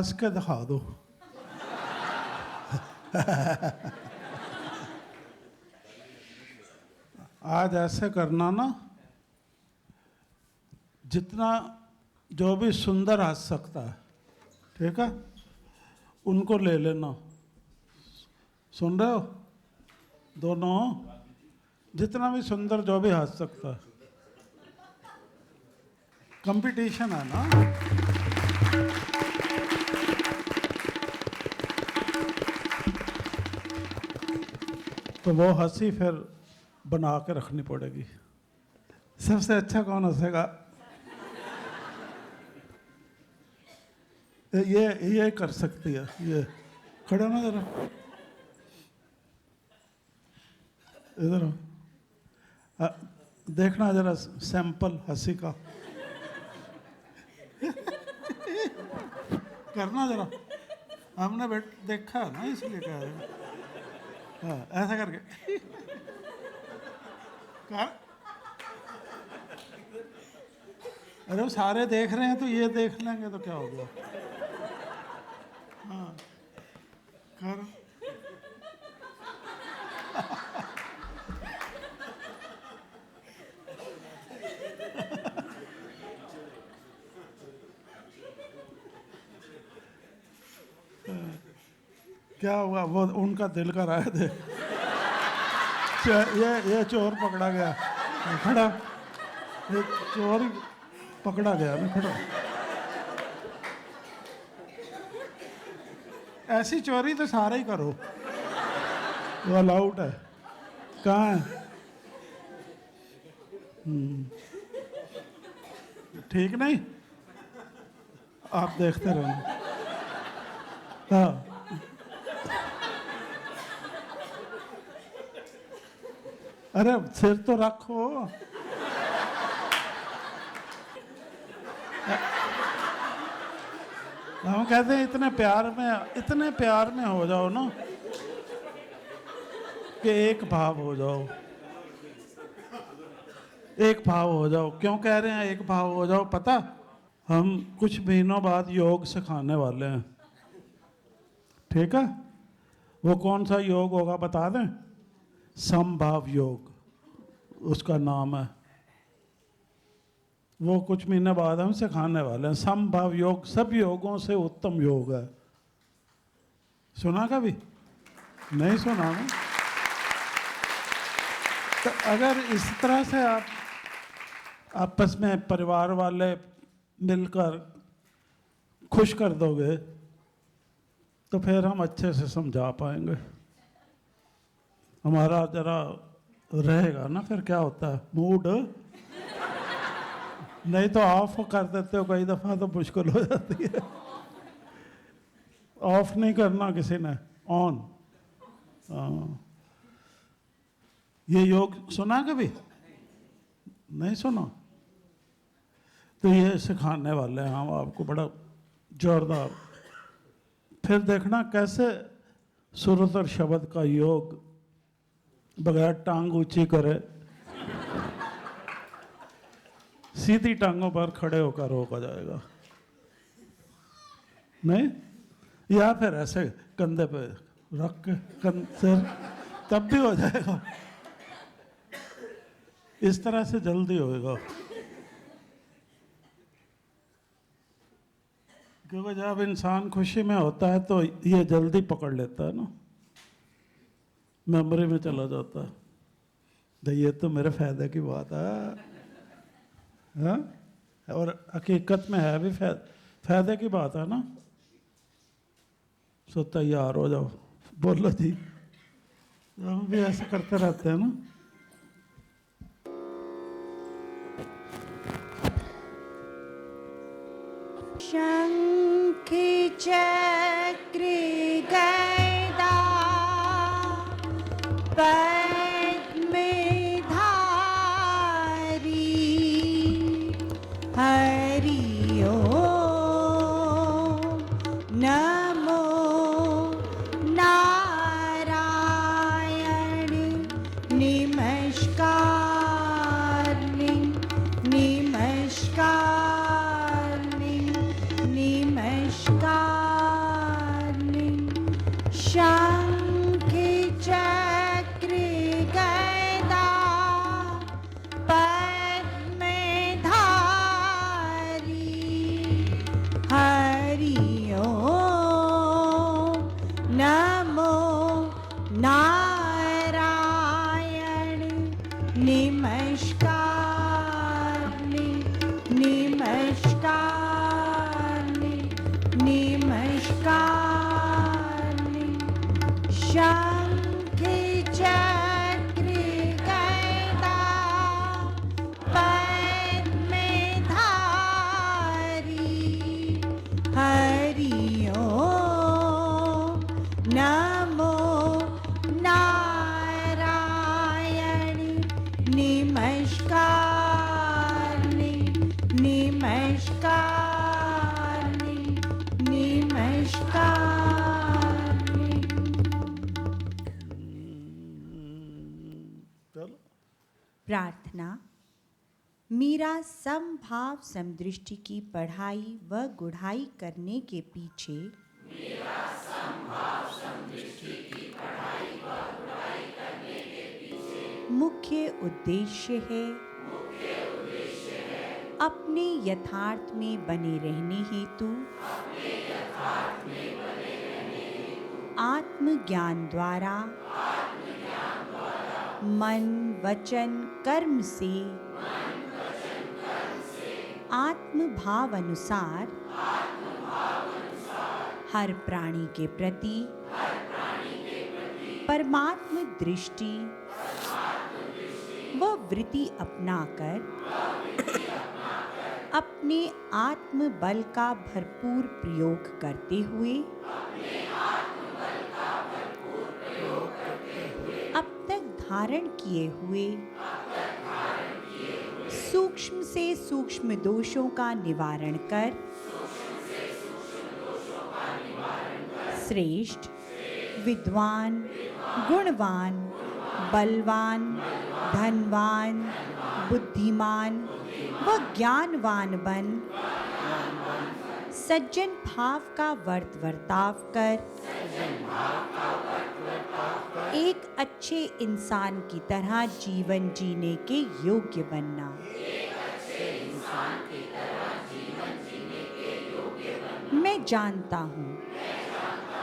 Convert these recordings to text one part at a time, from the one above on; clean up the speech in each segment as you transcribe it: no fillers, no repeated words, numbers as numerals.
हंस के दिखा दो। आज ऐसे करना ना, जितना जो भी सुंदर हंस सकता है, ठीक है, उनको ले लेना। सुन रहे हो दोनों? जितना भी सुंदर जो भी हंस सकता है, कंपटीशन है ना। तो वो हंसी फिर बना के रखनी पड़ेगी। सबसे अच्छा कौन हंसेगा? ये कर सकती है। ये खड़ा ना जरा, इधर देखना जरा सैंपल हंसी का। करना जरा, हमने देखा है ना, इसलिए कह रहे हैं। हाँ, ऐसा करके कर। अरे वो सारे देख रहे हैं तो ये देख लेंगे तो क्या हो गया। हाँ कर। क्या हुआ? वो उनका दिल कर आए थे। ये चोर पकड़ा गया, खड़ा। ये चोर ही पकड़ा गया ना, खड़ा। ऐसी चोरी तो सारे ही करो, वो अलाउड है। कहाँ है? ठीक नहीं, आप देखते रहना। हाँ, अरे सिर तो रखो। हम कहते हैं इतने प्यार में हो जाओ ना, कि एक भाव हो जाओ। एक भाव हो जाओ। क्यों कह रहे हैं एक भाव हो जाओ? पता, हम कुछ महीनों बाद योग सिखाने वाले हैं, ठीक है? वो कौन सा योग होगा बता दें? समभाव योग उसका नाम है। वो कुछ महीने बाद हम सिखाने वाले हैं। समभाव योग सब योगों से उत्तम योग है। सुना कभी? नहीं सुना ना? तो अगर इस तरह से आप आपस में परिवार वाले मिलकर खुश कर दोगे तो फिर हम अच्छे से समझा पाएंगे। हमारा जरा रहेगा ना, फिर क्या होता है मूड, नहीं तो ऑफ कर देते हो कई दफा तो मुश्किल हो जाती है। ऑफ नहीं करना किसी ने, ऑन। ये योग सुना कभी? नहीं सुना? तो ये सिखाने वाले हैं हम आपको, बड़ा जोरदार। फिर देखना कैसे सुरत और शब्द का योग बगैर टांग ऊंची करे सीधी टांगों पर खड़े होकर रोका जाएगा। नहीं, या फिर ऐसे कंधे पे रख के सिर, तब भी हो जाएगा। इस तरह से जल्दी होएगा, क्योंकि जब इंसान खुशी में होता है तो ये जल्दी पकड़ लेता है ना, मेमोरी में चला जाता है। तो ये तो मेरे फायदे की बात है, हाँ? और हकीकत में है भी फायदे की बात है ना। सो तैयार हो जाओ, बोलो जी। हम भी ऐसे करते रहते हैं ना। शंख चक्र गदा पद्म धारी, हरि ओम नमो नारायण, नमस्कार नमस्कार नमस्कार। शंख चक्र गदा पद्म धारी हरि ओम नमो नारायण नमस्कार नमस्कार नमस्कार। चलो प्रार्थना। मीरा समभाव समदृष्टि की पढ़ाई व गुढ़ाई करने के पीछे मुख्य उद्देश्य है अपने यथार्थ में बने रहने हेतु आत्मज्ञान द्वारा मन वचन कर्म से आत्मभाव अनुसार हर प्राणी के प्रति परमात्म दृष्टि व वृत्ति अपनाकर अपने आत्म बल का भरपूर प्रयोग करते हुए अब तक धारण किए हुए सूक्ष्म से सूक्ष्म दोषों का निवारण कर श्रेष्ठ विद्वान गुणवान बलवान धनवान बुद्धिमान व ज्ञानवान बन सज्जन भाव का वर्ताव कर एक अच्छे इंसान की तरह जीवन जीने के योग्य बनना। मैं जानता हूँ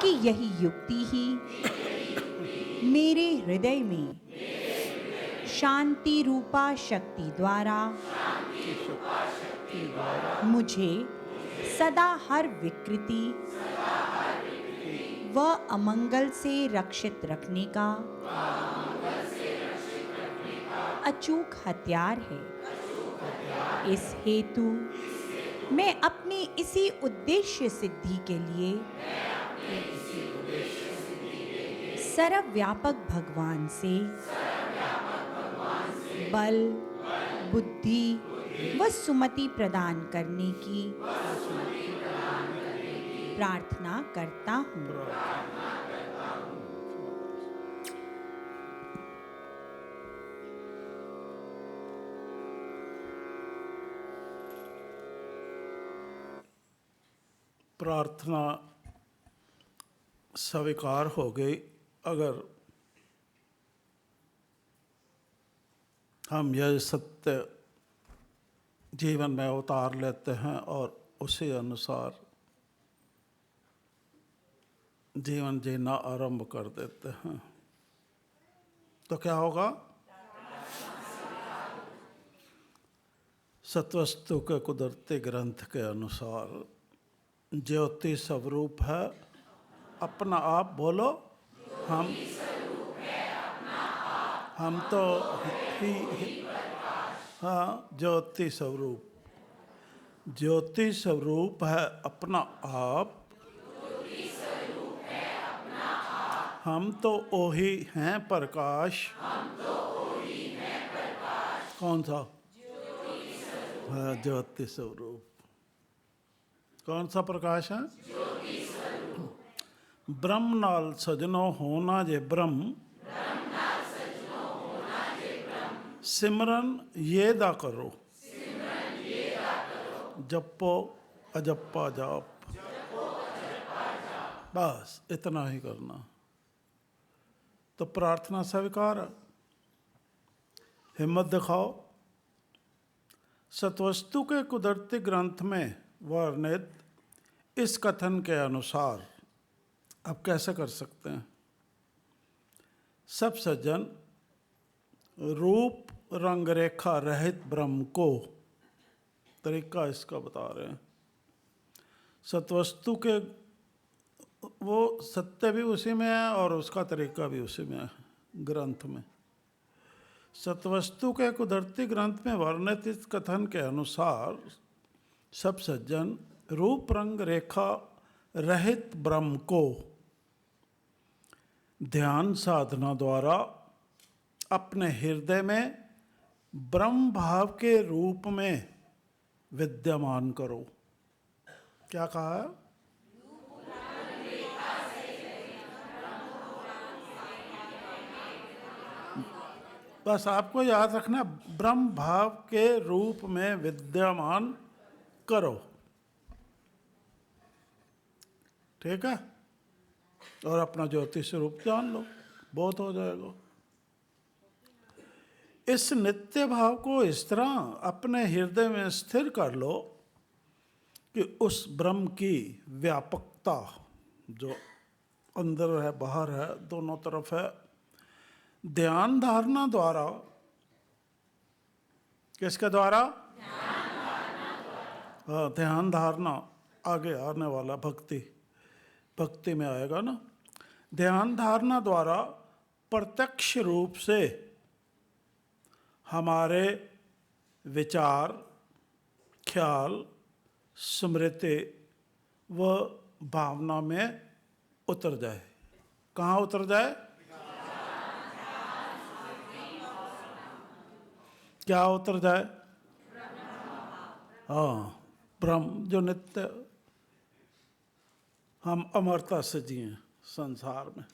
कि यही युक्ति ही मेरे हृदय में शांति रूपा शक्ति द्वारा मुझे सदा हर विकृति व अमंगल से रक्षित रखने का अचूक हथियार है। इस हेतु मैं अपने इसी उद्देश्य सिद्धि के लिए सर्वव्यापक भगवान से बल बुद्धि व सुमति प्रदान करने की प्रार्थना करता हूँ। प्रार्थना स्वीकार हो गई। अगर हम यह सत्य जीवन में उतार लेते हैं और उसी अनुसार जीवन जीना आरंभ कर देते हैं तो क्या होगा? सत्वस्तु के कुदरती ग्रंथ के अनुसार ज्योति स्वरूप है अपना आप। बोलो हम तो हाँ ज्योति स्वरूप है अपना आप। हम तो वही हैं प्रकाश। कौन सा? हाँ ज्योति स्वरूप। कौन सा प्रकाश है? ब्रह्म नाल सजनो होना जे ब्रह्म सिमरन ये दा करो जपो अजप्पा जाप। बस इतना ही करना तो प्रार्थना स्वीकार। हिम्मत दिखाओ। सत्वस्तु के कुदरती ग्रंथ में वर्णित इस कथन के अनुसार अब कैसे कर सकते हैं? सब सज्जन रूप रंग रेखा रहित ब्रह्म को, तरीका इसका बता रहे हैं। सत्वस्तु के वो सत्य भी उसी में है और उसका तरीका भी उसी में है ग्रंथ में। सतवस्तु के कुदरती ग्रंथ में वर्णित इस कथन के अनुसार सब सज्जन रूप रंग रेखा रहित ब्रह्म को ध्यान साधना द्वारा अपने हृदय में ब्रह्म भाव के रूप में विद्यमान करो। क्या कहा है? बस आपको याद रखना, ब्रह्म भाव के रूप में विद्यमान करो। ठीक है? और अपना ज्योति स्वरूप जान लो, बहुत हो जाएगा। इस नित्य भाव को इस तरह अपने हृदय में स्थिर कर लो कि उस ब्रह्म की व्यापकता जो अंदर है बाहर है दोनों तरफ है, ध्यान धारणा द्वारा, किसके द्वारा? हाँ, ध्यान धारणा आगे आने वाला भक्ति में आएगा ना। ध्यान धारणा द्वारा प्रत्यक्ष रूप से हमारे विचार, ख्याल, स्मृति व भावना में उतर जाए। कहाँ उतर जाए? क्या उतर जाए? हाँ, ब्रह्म जो नित्य, हम अमरता से जिए संसार में,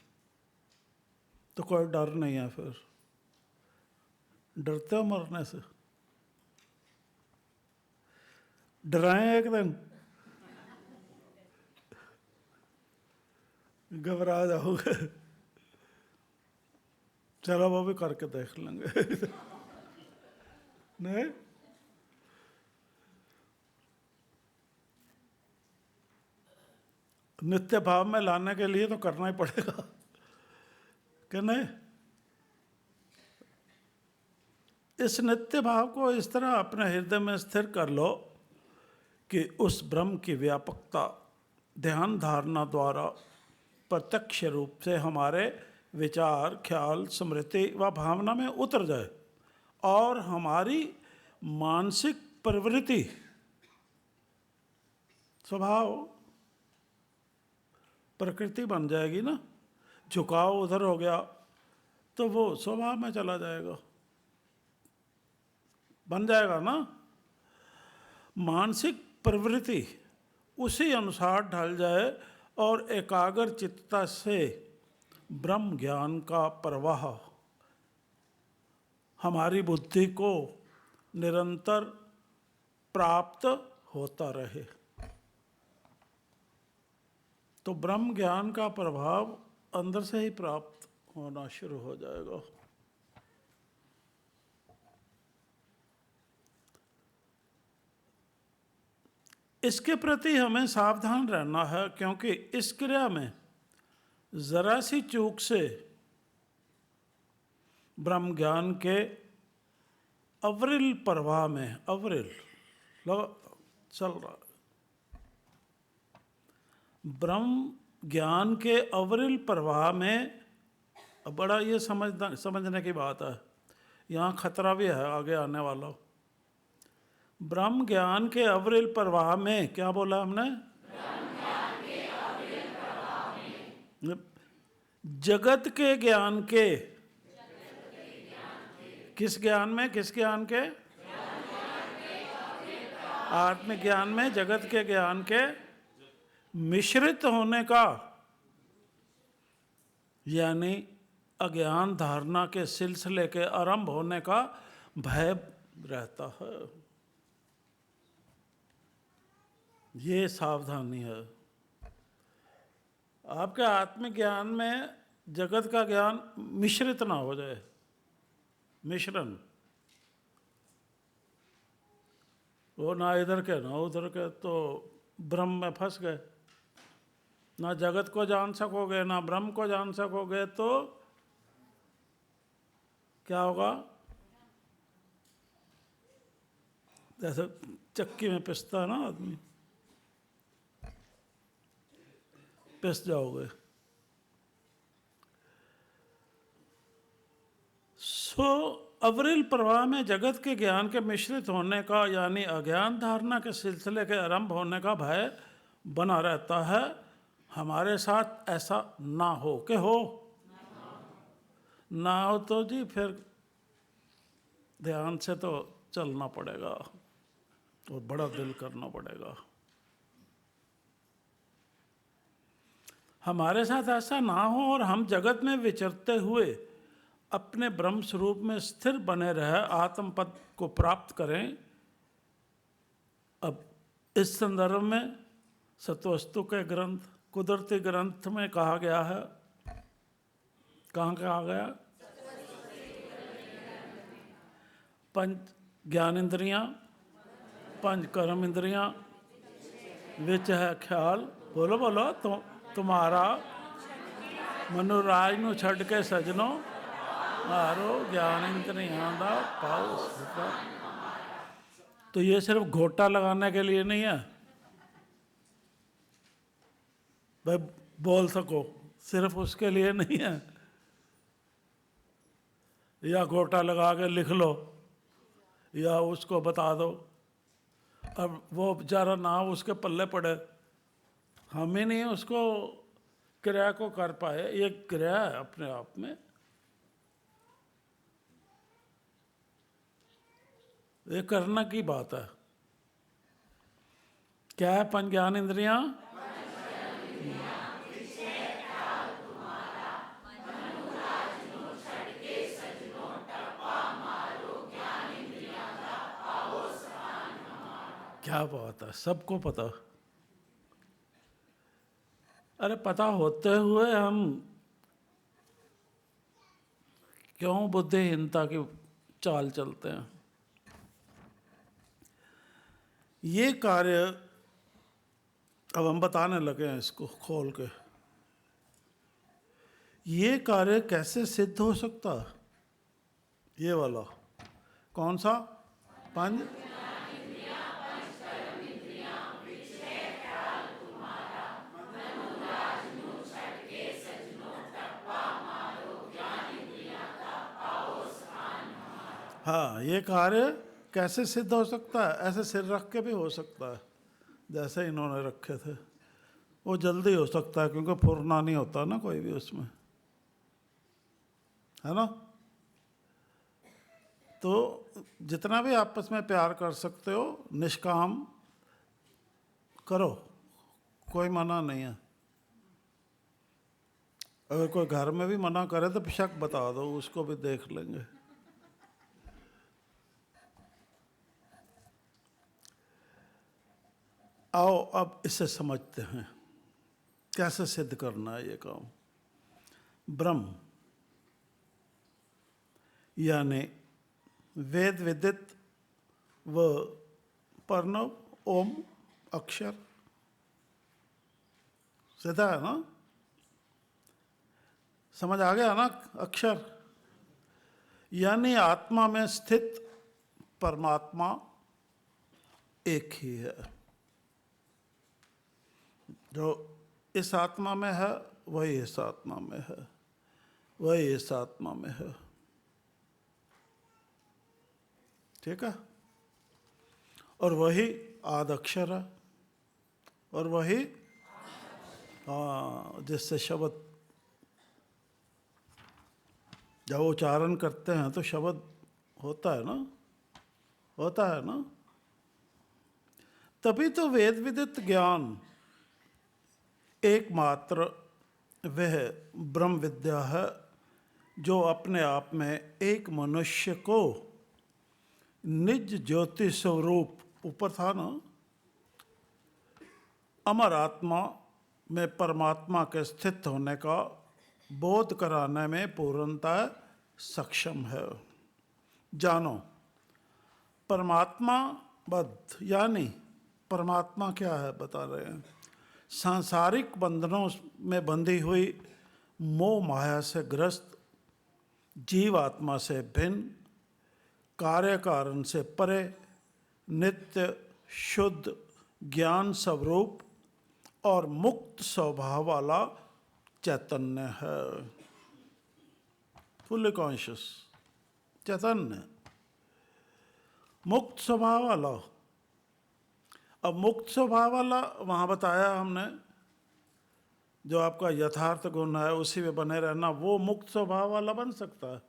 तो कोई डर नहीं है। फिर डरते हो मरने से? डराएं एक दिन, घबरा जाओगे। चलो वो भी करके देख लेंगे। नहीं, नित्य भाव में लाने के लिए तो करना ही पड़ेगा कि नहीं? इस नित्य भाव को इस तरह अपने हृदय में स्थिर कर लो कि उस ब्रह्म की व्यापकता ध्यान धारणा द्वारा प्रत्यक्ष रूप से हमारे विचार, ख्याल, स्मृति व भावना में उतर जाए और हमारी मानसिक प्रवृत्ति, स्वभाव, प्रकृति बन जाएगी ना। झुकाव उधर हो गया तो वो स्वभाव में चला जाएगा, बन जाएगा ना। मानसिक प्रवृत्ति उसी अनुसार ढल जाए और एकाग्र चित्तता से ब्रह्म ज्ञान का प्रवाह हमारी बुद्धि को निरंतर प्राप्त होता रहे, तो ब्रह्म ज्ञान का प्रभाव अंदर से ही प्राप्त होना शुरू हो जाएगा। इसके प्रति हमें सावधान रहना है, क्योंकि इस क्रिया में जरा सी चूक से ब्रह्म ज्ञान के अविरल प्रवाह में, अविरल चल रहा, ब्रह्म ज्ञान के अविरल प्रवाह में बड़ा ये समझने की बात है। यहाँ खतरा भी है आगे आने वाला। ब्रह्म ज्ञान के अविरल प्रवाह में, क्या बोला हमने? जगत के ज्ञान के, किस ज्ञान में? किस ज्ञान के? आत्मज्ञान में जगत के ज्ञान के मिश्रित होने का, यानी अज्ञान धारणा के सिलसिले के आरंभ होने का भय रहता है। ये सावधानी है। आपके आत्मज्ञान में जगत का ज्ञान मिश्रित ना हो जाए, मिश्रण, वो ना इधर के ना उधर के, तो ब्रह्म में फंस गए। ना जगत को जान सकोगे ना ब्रह्म को जान सकोगे, तो क्या होगा? जैसे चक्की में पिसता है ना आदमी, पिस जाओगे। सो अविरल प्रवाह में जगत के ज्ञान के मिश्रित होने का यानी अज्ञान धारणा के सिलसिले के आरंभ होने का भय बना रहता है। हमारे साथ ऐसा ना हो कि हो ना हो तो जी फिर ध्यान से तो चलना पड़ेगा और बड़ा दिल करना पड़ेगा। हमारे साथ ऐसा ना हो और हम जगत में विचरते हुए अपने ब्रह्म स्वरूप में स्थिर बने रहे आत्म पद को प्राप्त करें। अब इस संदर्भ में सत्वस्तु के ग्रंथ कुदरती ग्रंथ में कहा गया है, कहाँ कहा गया? पंच ज्ञानेंद्रियाँ, पंच कर्म इंद्रियाँ, विच है ख्याल। बोलो बोलो तो तुम्हारा मनुराज नू छड़ के सजनों मारो ज्ञान इंद्रियां दा पाओ सुखा। तो ये सिर्फ घोटा लगाने के लिए नहीं है भाई, बोल सको, सिर्फ उसके लिए नहीं है या घोटा लगा के लिख लो या उसको बता दो। अब वो बेचारा ना उसके पल्ले पड़े, हम ही नहीं उसको क्रिया को कर पाए। ये क्रिया है अपने आप में, ये करना की बात है। क्या है पंच ज्ञान इंद्रियां? क्या बात है, सबको पता। अरे पता होते हुए हम क्यों बुद्धिहीनता की चाल चलते हैं? ये कार्य अब हम बताने लगे हैं इसको खोल के। ये कार्य कैसे सिद्ध हो सकता है? ये वाला कौन सा? पंच हाँ, ये कार्य कैसे सिद्ध हो सकता है? ऐसे सिर रख के भी हो सकता है जैसे इन्होंने रखे थे। वो जल्दी हो सकता है क्योंकि फुरना नहीं होता ना कोई भी उसमें, है ना। तो जितना भी आपस में प्यार कर सकते हो निष्काम करो, कोई मना नहीं है। अगर कोई घर में भी मना करे तो बेशक बता दो, उसको भी देख लेंगे। आओ अब इसे समझते हैं कैसे सिद्ध करना है ये काम। ब्रह्म यानी वेद विदित व प्रणव ओम अक्षर, सीधा है ना, समझ आ गया ना? अक्षर यानी आत्मा में स्थित परमात्मा एक ही है। जो इस आत्मा में है वही इस आत्मा में है, वही इस आत्मा में है। ठीक है। और वही आद अक्षर है और वही जिससे शब्द जब उच्चारण करते हैं तो शब्द होता है ना, होता है ना। तभी तो वेद विदित ज्ञान एकमात्र वह ब्रह्म विद्या है जो अपने आप में एक मनुष्य को निज ज्योति स्वरूप, ऊपर था ना, अमर आत्मा में परमात्मा के स्थित होने का बोध कराने में पूर्णतः सक्षम है। जानो, परमात्मा बद्ध यानी परमात्मा क्या है बता रहे हैं। सांसारिक बंधनों में बंधी हुई मोह माया से ग्रस्त जीव आत्मा से भिन्न, कार्य कारण से परे, नित्य शुद्ध ज्ञान स्वरूप और मुक्त स्वभाव वाला चैतन्य है। फुल्ली कॉन्शियस चैतन्य, मुक्त स्वभाव वाला। अब मुक्त स्वभाव वाला वहाँ बताया हमने, जो आपका यथार्थ गुण है उसी में बने रहना, वो मुक्त स्वभाव वाला बन सकता है।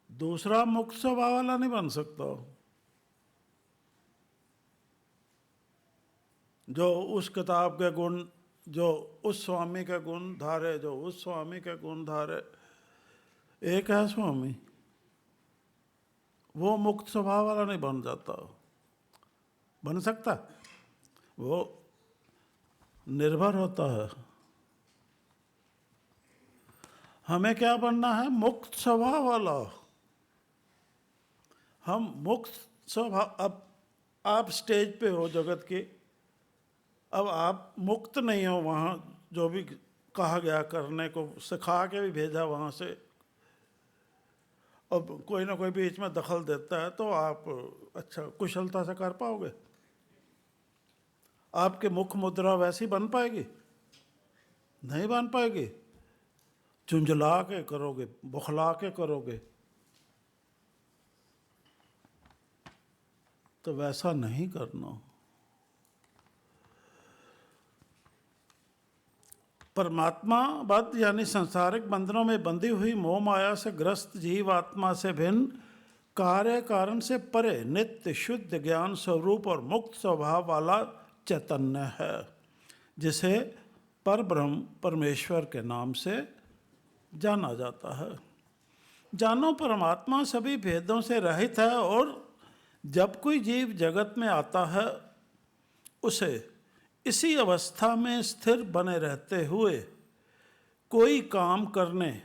दूसरा मुक्त स्वभाव वाला नहीं बन सकता। जो उस किताब के गुण, जो उस स्वामी के गुण धारे, जो उस स्वामी के गुण धारे, एक है स्वामी, वो मुक्त स्वभाव वाला नहीं बन जाता। बन सकता, वो निर्भर होता है। हमें क्या बनना है? मुक्त स्वभाव वाला। हम मुक्त स्वभाव। अब आप स्टेज पे हो जगत के, अब आप मुक्त नहीं हो। वहाँ जो भी कहा गया करने को, सिखा के भी भेजा वहाँ से, अब कोई ना कोई बीच में दखल देता है तो आप अच्छा कुशलता से कर पाओगे? आपके मुख मुद्रा वैसी बन पाएगी? नहीं बन पाएगी। झुंझला के करोगे, बौखला के करोगे, तो वैसा नहीं करना। परमात्मा बद्ध यानी सांसारिक बंधनों में बंधी हुई मोह माया से ग्रस्त जीव आत्मा से भिन्न, कार्य कारण से परे, नित्य शुद्ध ज्ञान स्वरूप और मुक्त स्वभाव वाला चैतन्य है, जिसे परब्रह्म परमेश्वर के नाम से जाना जाता है। जानो परमात्मा सभी भेदों से रहित है और जब कोई जीव जगत में आता है उसे इसी अवस्था में स्थिर बने रहते हुए कोई काम करने,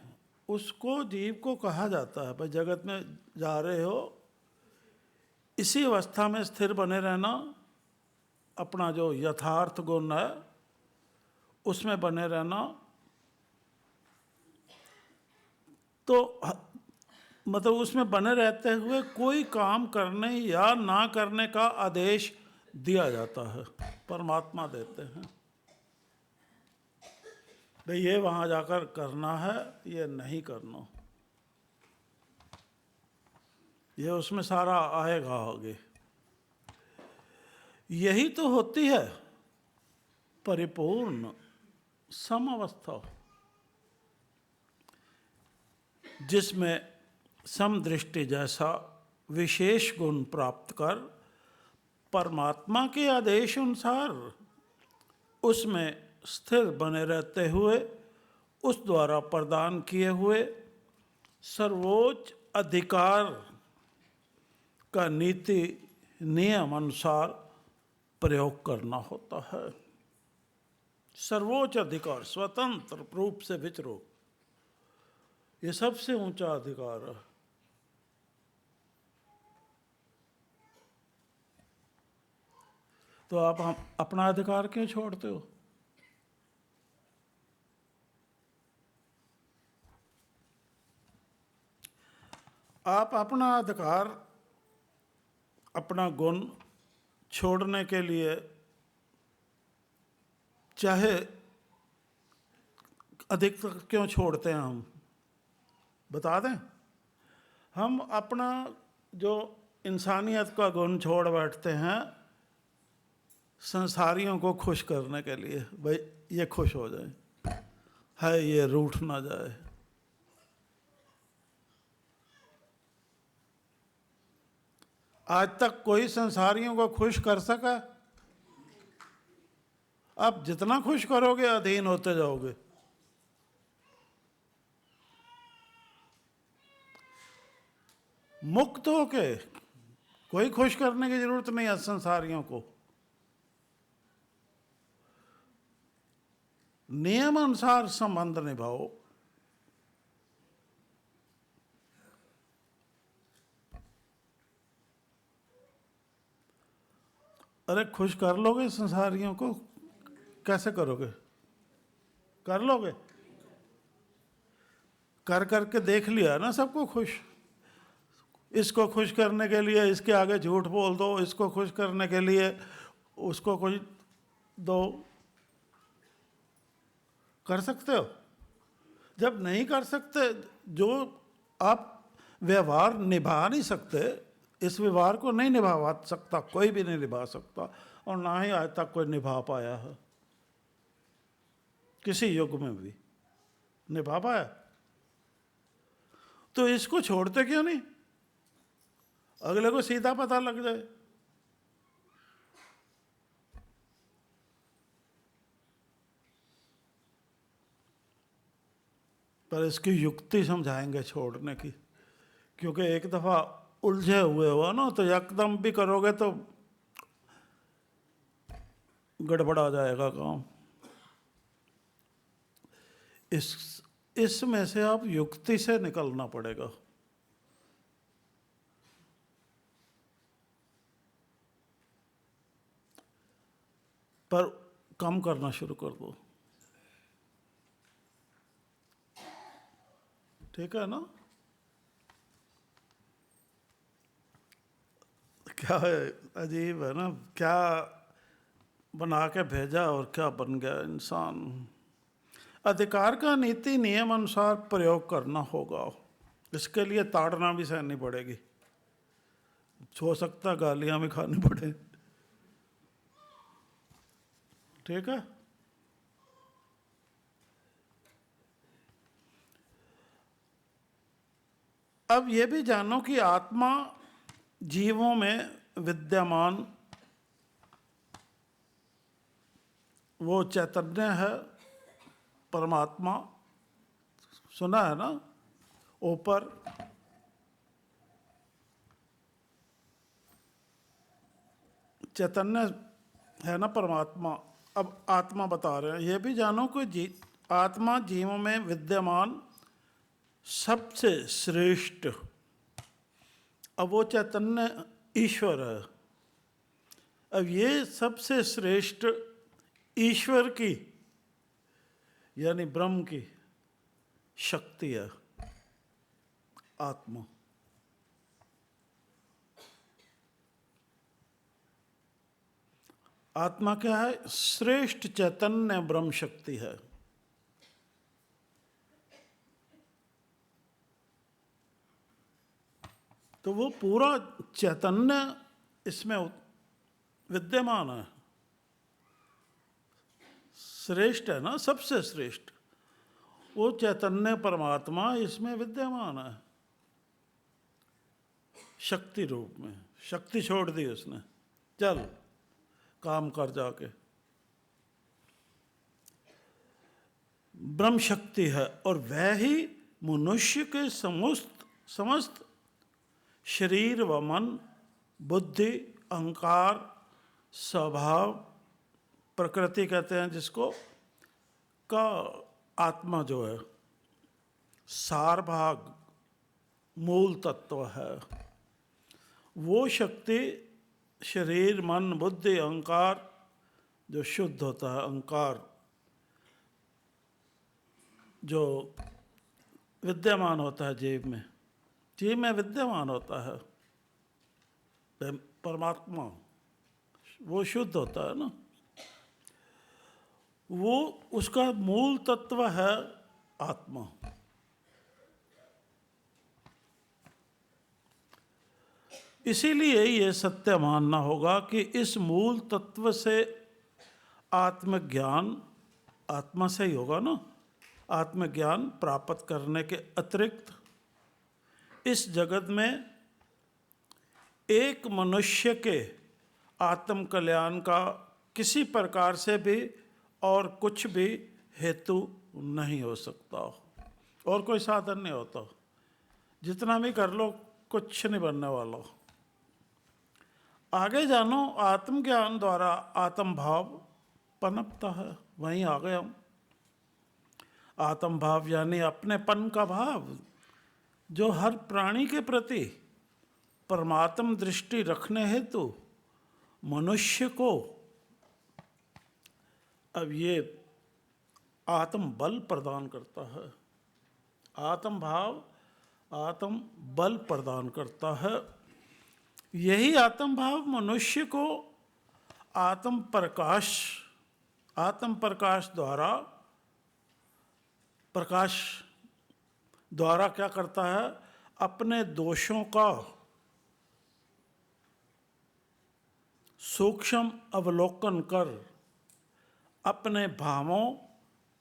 उसको जीव को कहा जाता है। भाई जगत में जा रहे हो, इसी अवस्था में स्थिर बने रहना, अपना जो यथार्थ गुण है उसमें बने रहना। तो मतलब उसमें बने रहते हुए कोई काम करने या ना करने का आदेश दिया जाता है, परमात्मा देते हैं। भाई ये वहाँ जाकर करना है, ये नहीं करना, ये उसमें सारा आएगा आगे। यही तो होती है परिपूर्ण समअवस्था, जिसमें समदृष्टि जैसा विशेष गुण प्राप्त कर परमात्मा के आदेश अनुसार उसमें स्थिर बने रहते हुए उस द्वारा प्रदान किए हुए सर्वोच्च अधिकार का नीति नियम अनुसार प्रयोग करना होता है। सर्वोच्च अधिकार, स्वतंत्र रूप से विचरो, ये सबसे ऊंचा अधिकार है। तो आप अपना अधिकार क्यों छोड़ते हो? आप अपना अधिकार, अपना गुण छोड़ने के लिए चाहे अधिकतर क्यों छोड़ते हैं? हम बता दें। हम अपना जो इंसानियत का गुण छोड़ बैठते हैं संसारियों को खुश करने के लिए। भाई ये खुश हो जाए, है ये रूठ ना जाए। आज तक कोई संसारियों को खुश कर सका? आप जितना खुश करोगे अधीन होते जाओगे। मुक्त होके कोई खुश करने की जरूरत नहीं है संसारियों को। नियम अनुसार संबंध निभाओ। अरे खुश कर लोगे संसारियों को? कैसे करोगे? कर लोगे? कर करके देख लिया ना सबको खुश। इसको खुश करने के लिए इसके आगे झूठ बोल दो, इसको खुश करने के लिए उसको कोई दो, कर सकते हो? जब नहीं कर सकते, जो आप व्यवहार निभा नहीं सकते, इस व्यवहार को नहीं निभा सकता, कोई भी नहीं निभा सकता, और ना ही आज तक कोई निभा पाया है, किसी युग में भी निभा पाया। तो इसको छोड़ते क्यों नहीं? अगले को सीधा पता लग जाए। पर इसकी युक्ति समझाएंगे छोड़ने की, क्योंकि एक दफा उलझे हुए हो ना, तो एकदम भी करोगे तो गड़बड़ा जाएगा काम। इसमें से आप युक्ति से निकलना पड़ेगा। पर कम करना शुरू कर दो, ठीक है ना? क्या है, अजीब है ना, क्या बना के भेजा और क्या बन गया इंसान। अधिकार का नीति नियम अनुसार प्रयोग करना होगा, इसके लिए ताड़ना भी सहनी पड़ेगी, हो सकता गालियां भी खानी पड़े, ठीक है? अब ये भी जानो कि आत्मा जीवों में विद्यमान वो चैतन्य है, परमात्मा, सुना है ना? ऊपर चैतन्य है ना परमात्मा। अब आत्मा बता रहे हैं, ये भी जानो कि आत्मा जीवों में विद्यमान सबसे श्रेष्ठ, अब वो चैतन्य ईश्वर है। अब ये सबसे श्रेष्ठ ईश्वर की यानी ब्रह्म की शक्ति है आत्मा। आत्मा क्या है? श्रेष्ठ चैतन्य ब्रह्म शक्ति है। तो वो पूरा चैतन्य इसमें विद्यमान है, श्रेष्ठ है ना, सबसे श्रेष्ठ वो चैतन्य परमात्मा इसमें विद्यमान है, शक्ति रूप में। शक्ति छोड़ दी उसने, चल काम कर जाके। ब्रह्म शक्ति है, और वह ही मनुष्य के समस्त शरीर व मन, बुद्धि, अहंकार, स्वभाव, प्रकृति कहते हैं जिसको, का आत्मा जो है, सार भाग, मूल तत्व है। वो शक्ति शरीर, मन, बुद्धि, अहंकार जो शुद्ध होता है, अहंकार जो विद्यमान होता है जीव में विद्यमान होता है, परमात्मा वो शुद्ध होता है ना, वो उसका मूल तत्व है आत्मा। इसीलिए ये सत्य मानना होगा कि इस मूल तत्व से आत्मज्ञान, आत्मा से ही होगा ना, आत्मज्ञान प्राप्त करने के अतिरिक्त इस जगत में एक मनुष्य के आत्म कल्याण का किसी प्रकार से भी और कुछ भी हेतु नहीं हो सकता, और कोई साधन नहीं होता। जितना भी कर लो कुछ नहीं बनने वाला। आगे जानो, आत्मज्ञान द्वारा आत्म भाव पनपता है। वहीं आ गए हम। आत्म भाव यानी अपनेपन का भाव, जो हर प्राणी के प्रति परमात्म दृष्टि रखने हेतु मनुष्य को अब ये आत्म बल प्रदान करता है। आत्म भाव आत्म बल प्रदान करता है। यही आत्म भाव मनुष्य को आत्म प्रकाश आत्म प्रकाश द्वारा क्या करता है, अपने दोषों का सूक्ष्म अवलोकन कर अपने भावों,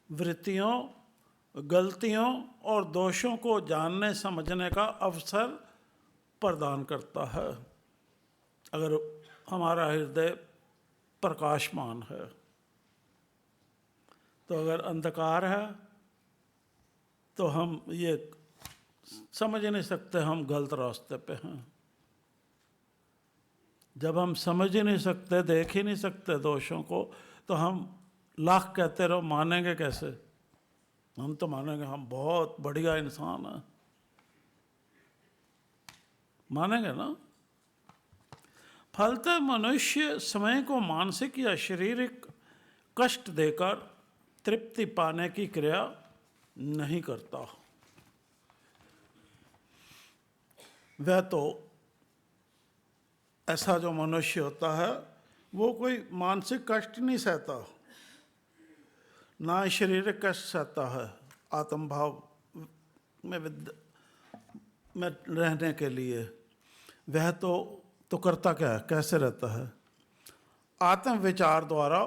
वृत्तियों, गलतियों और दोषों को जानने समझने का अवसर प्रदान करता है। अगर हमारा हृदय प्रकाशमान है, तो अगर अंधकार है तो हम ये समझ नहीं सकते हम गलत रास्ते पे हैं। जब हम समझ ही नहीं सकते, देख ही नहीं सकते दोषों को, तो हम लाख कहते रहो, मानेंगे कैसे? हम तो मानेंगे हम बहुत बढ़िया इंसान हैं, मानेंगे ना? फलतः मनुष्य स्वयं को मानसिक या शारीरिक कष्ट देकर तृप्ति पाने की क्रिया नहीं करता। वह तो ऐसा जो मनुष्य होता है वो कोई मानसिक कष्ट नहीं सहता, ना ही शारीरिक कष्ट सहता है। आत्म भाव में रहने के लिए वह तो करता क्या है, कैसे रहता है? आत्म विचार द्वारा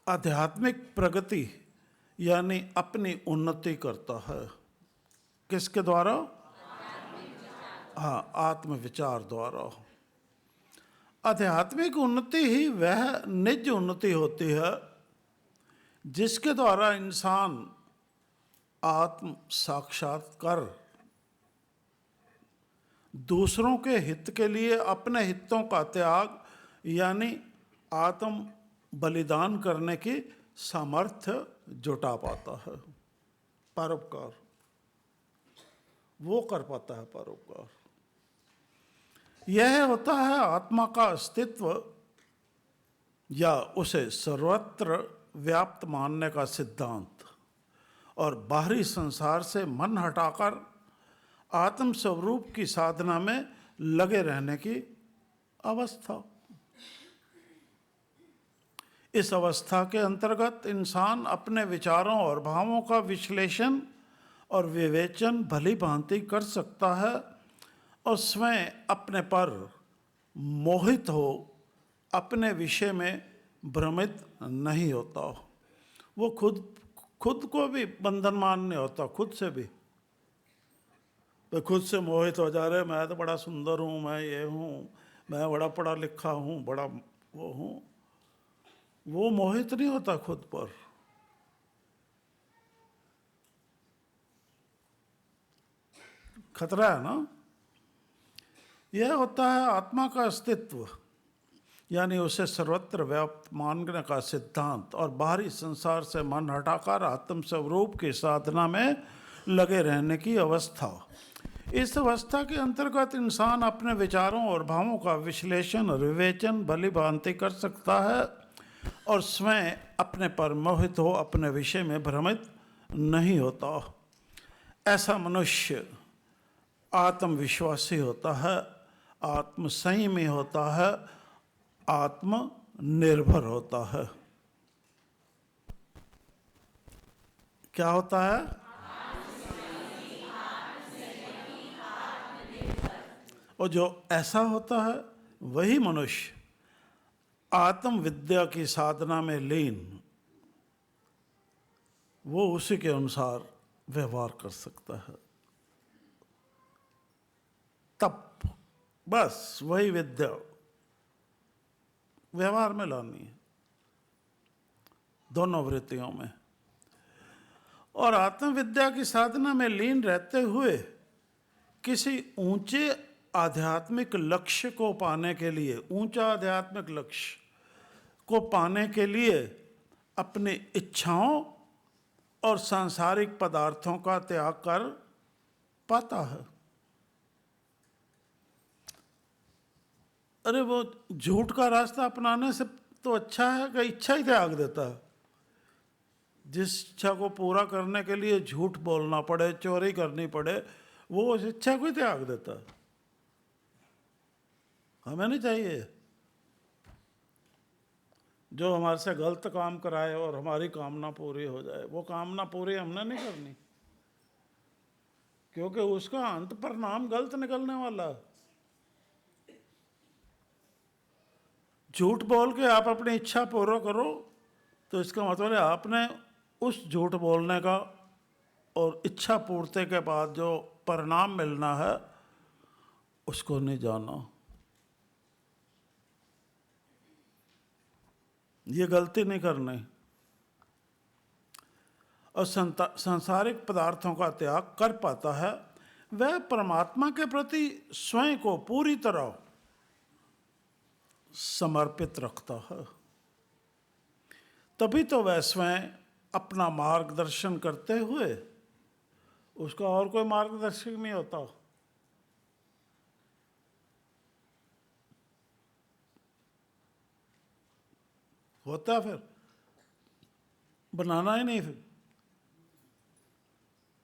आध्यात्मिक प्रगति यानी अपनी उन्नति करता है। किसके द्वारा? हाँ, आत्म विचार द्वारा। आध्यात्मिक उन्नति ही वह निज उन्नति होती है जिसके द्वारा इंसान आत्म साक्षात्कार, दूसरों के हित के लिए अपने हितों का त्याग यानी आत्म बलिदान करने की सामर्थ्य जुटा पाता है। परोपकार वो कर पाता है। परोपकार यह होता है आत्मा का अस्तित्व या उसे सर्वत्र व्याप्त मानने का सिद्धांत और बाहरी संसार से मन हटाकर आत्म स्वरूप की साधना में लगे रहने की अवस्था। इस अवस्था के अंतर्गत इंसान अपने विचारों और भावों का विश्लेषण और विवेचन भली भांति कर सकता है और स्वयं अपने पर मोहित हो अपने विषय में भ्रमित नहीं होता। वो खुद को भी बंधन मान नहीं होता, खुद से भी। तो खुद से मोहित हो जा रहे, मैं तो बड़ा सुंदर हूँ, मैं ये हूँ, मैं बड़ा पढ़ा लिखा हूँ, बड़ा वो हूँ। वो मोहित नहीं होता खुद पर। खतरा है ना? यह होता है आत्मा का अस्तित्व यानी उसे सर्वत्र व्याप्त मानने का सिद्धांत और बाहरी संसार से मन हटाकर आत्म स्वरूप की साधना में लगे रहने की अवस्था। इस अवस्था के अंतर्गत इंसान अपने विचारों और भावों का विश्लेषण और विवेचन भली भांति कर सकता है और स्वयं अपने पर मोहित हो अपने विषय में भ्रमित नहीं होता। ऐसा मनुष्य आत्मविश्वासी होता है, आत्मसंयमी होता है, आत्मनिर्भर होता है। क्या होता है? और जो ऐसा होता है वही मनुष्य आत्म विद्या की साधना में लीन, वो उसी के अनुसार व्यवहार कर सकता है। तप, बस वही विद्या व्यवहार में लानी है, दोनों वृत्तियों में। और आत्मविद्या की साधना में लीन रहते हुए किसी ऊंचे आध्यात्मिक लक्ष्य को पाने के लिए, ऊंचा आध्यात्मिक लक्ष्य को पाने के लिए अपनी इच्छाओं और सांसारिक पदार्थों का त्याग कर पाता है। अरे वो झूठ का रास्ता अपनाने से तो अच्छा है कि इच्छा ही त्याग देता है। जिस इच्छा को पूरा करने के लिए झूठ बोलना पड़े, चोरी करनी पड़े, वो उस इच्छा को ही त्याग देता है। हमें नहीं चाहिए। जो हमारे से गलत काम कराए और हमारी कामना पूरी हो जाए, वो कामना पूरी हमने नहीं करनी, क्योंकि उसका अंत परिणाम गलत निकलने वाला है। झूठ बोल के आप अपनी इच्छा पूरा करो तो इसका मतलब है आपने उस झूठ बोलने का और इच्छा पूर्ति के बाद जो परिणाम मिलना है उसको नहीं जाना। ये गलती नहीं करनी। और सांसारिक पदार्थों का त्याग कर पाता है वह परमात्मा के प्रति स्वयं को पूरी तरह समर्पित रखता है। तभी तो वह स्वयं अपना मार्गदर्शन करते हुए, उसका और कोई मार्गदर्शक नहीं होता, होता फिर बनाना ही नहीं, फिर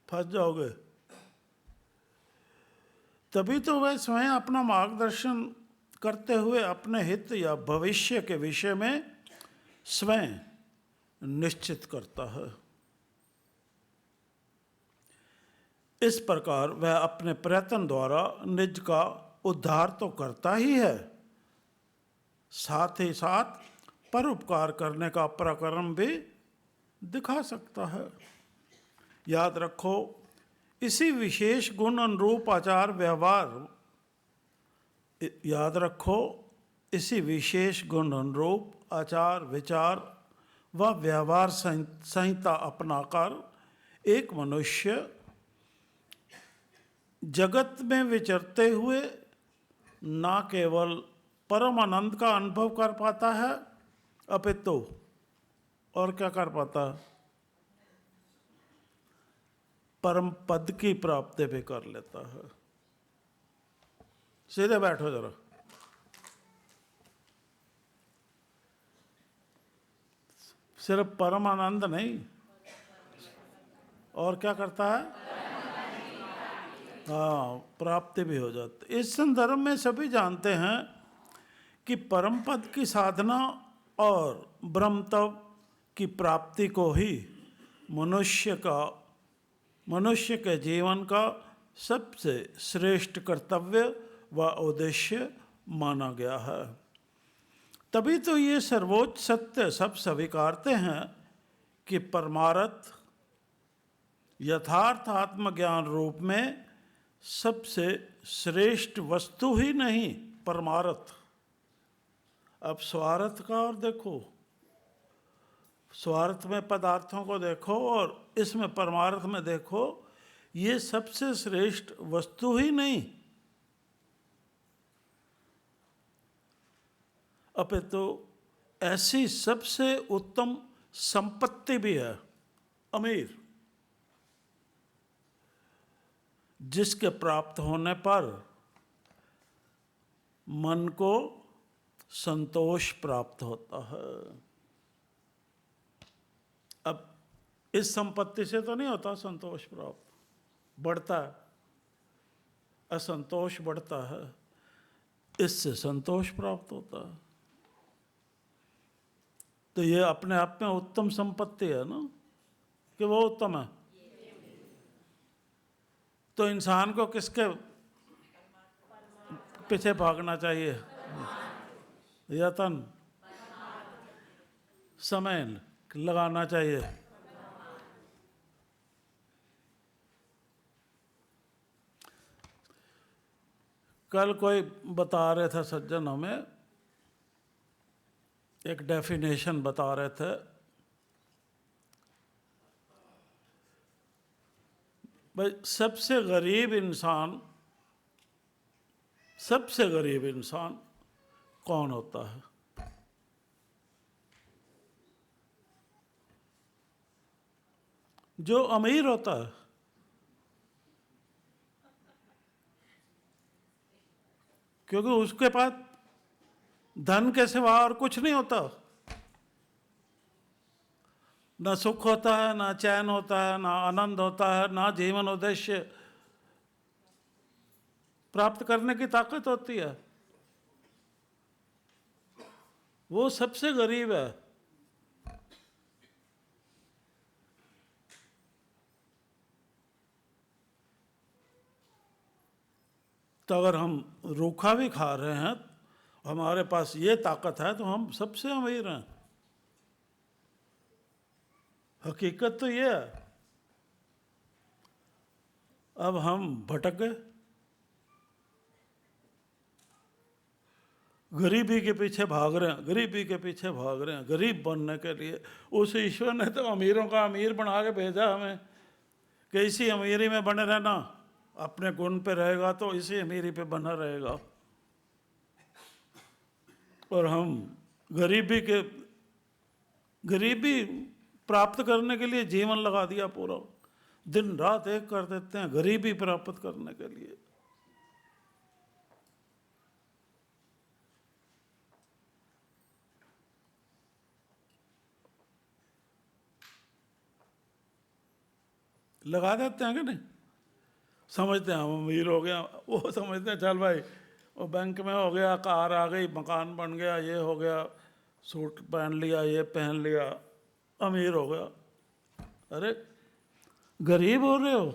फंस जाओगे। तभी तो वह स्वयं अपना मार्गदर्शन करते हुए अपने हित या भविष्य के विषय में स्वयं निश्चित करता है। इस प्रकार वह अपने प्रयत्न द्वारा निज का उद्धार तो करता ही है, साथ ही साथ परोपकार करने का प्रकरण भी दिखा सकता है। याद रखो, इसी विशेष गुण अनुरूप आचार व्यवहार, याद रखो इसी विशेष गुण अनुरूप आचार विचार व व्यवहार संहिता अपनाकर एक मनुष्य जगत में विचरते हुए न केवल परम आनंद का अनुभव कर पाता है, अपितु और क्या कर पाता है, परम पद की प्राप्ति भी कर लेता है। सीधे बैठो जरा। सिर्फ परम आनंद नहीं, और क्या करता है, हाँ, प्राप्ति भी हो जाती। इस संदर्भ में सभी जानते हैं कि परम पद की साधना और ब्रह्म तत्व की प्राप्ति को ही मनुष्य के जीवन का सबसे श्रेष्ठ कर्तव्य व उद्देश्य माना गया है। तभी तो ये सर्वोच्च सत्य सब स्वीकारते हैं कि परमार्थ यथार्थ आत्मज्ञान रूप में सबसे श्रेष्ठ वस्तु ही नहीं, परमार्थ। अब स्वार्थ का और देखो, स्वार्थ में पदार्थों को देखो और इसमें परमार्थ में देखो, ये सबसे श्रेष्ठ वस्तु ही नहीं, अपितु ऐसी सबसे उत्तम संपत्ति भी है, अमीर, जिसके प्राप्त होने पर मन को संतोष प्राप्त होता है। अब इस संपत्ति से तो नहीं होता संतोष प्राप्त, बढ़ता है, असंतोष बढ़ता है, इससे संतोष प्राप्त होता है। तो ये अपने आप में उत्तम संपत्ति है ना, कि वो उत्तम है। तो इंसान को किसके पीछे भागना चाहिए, यत्न समय लगाना चाहिए। कल कोई बता रहे थे सज्जन, हमें एक डेफिनेशन बता रहे थे, भाई सबसे गरीब इंसान कौन होता है? जो अमीर होता है। क्योंकि उसके पास धन के सिवा और कुछ नहीं होता, ना सुख होता है, ना चैन होता है, ना आनंद होता है, ना जीवन उद्देश्य प्राप्त करने की ताकत होती है। वो सबसे गरीब है। तो अगर हम रूखा भी खा रहे हैं, हमारे पास ये ताकत है, तो हम सबसे अमीर हैं। हकीकत तो ये है। अब हम भटक गए, गरीबी के पीछे भाग रहे हैं, गरीबी के पीछे भाग रहे हैं, गरीब बनने के लिए। उस ईश्वर ने तो अमीरों का अमीर बना के भेजा हमें कि इसी अमीरी में बने रहना, अपने गुण पे रहेगा तो इसी अमीरी पे बना रहेगा। और हम गरीबी प्राप्त करने के लिए जीवन लगा दिया, पूरा दिन रात एक कर देते हैं गरीबी प्राप्त करने के लिए। लगा देते हैं कि नहीं? समझते हैं हम अमीर हो गया, वो समझते हैं चल भाई वो बैंक में हो गया, कार आ गई, मकान बन गया, ये हो गया, सूट पहन लिया, ये पहन लिया, अमीर हो गया। अरे गरीब हो रहे हो,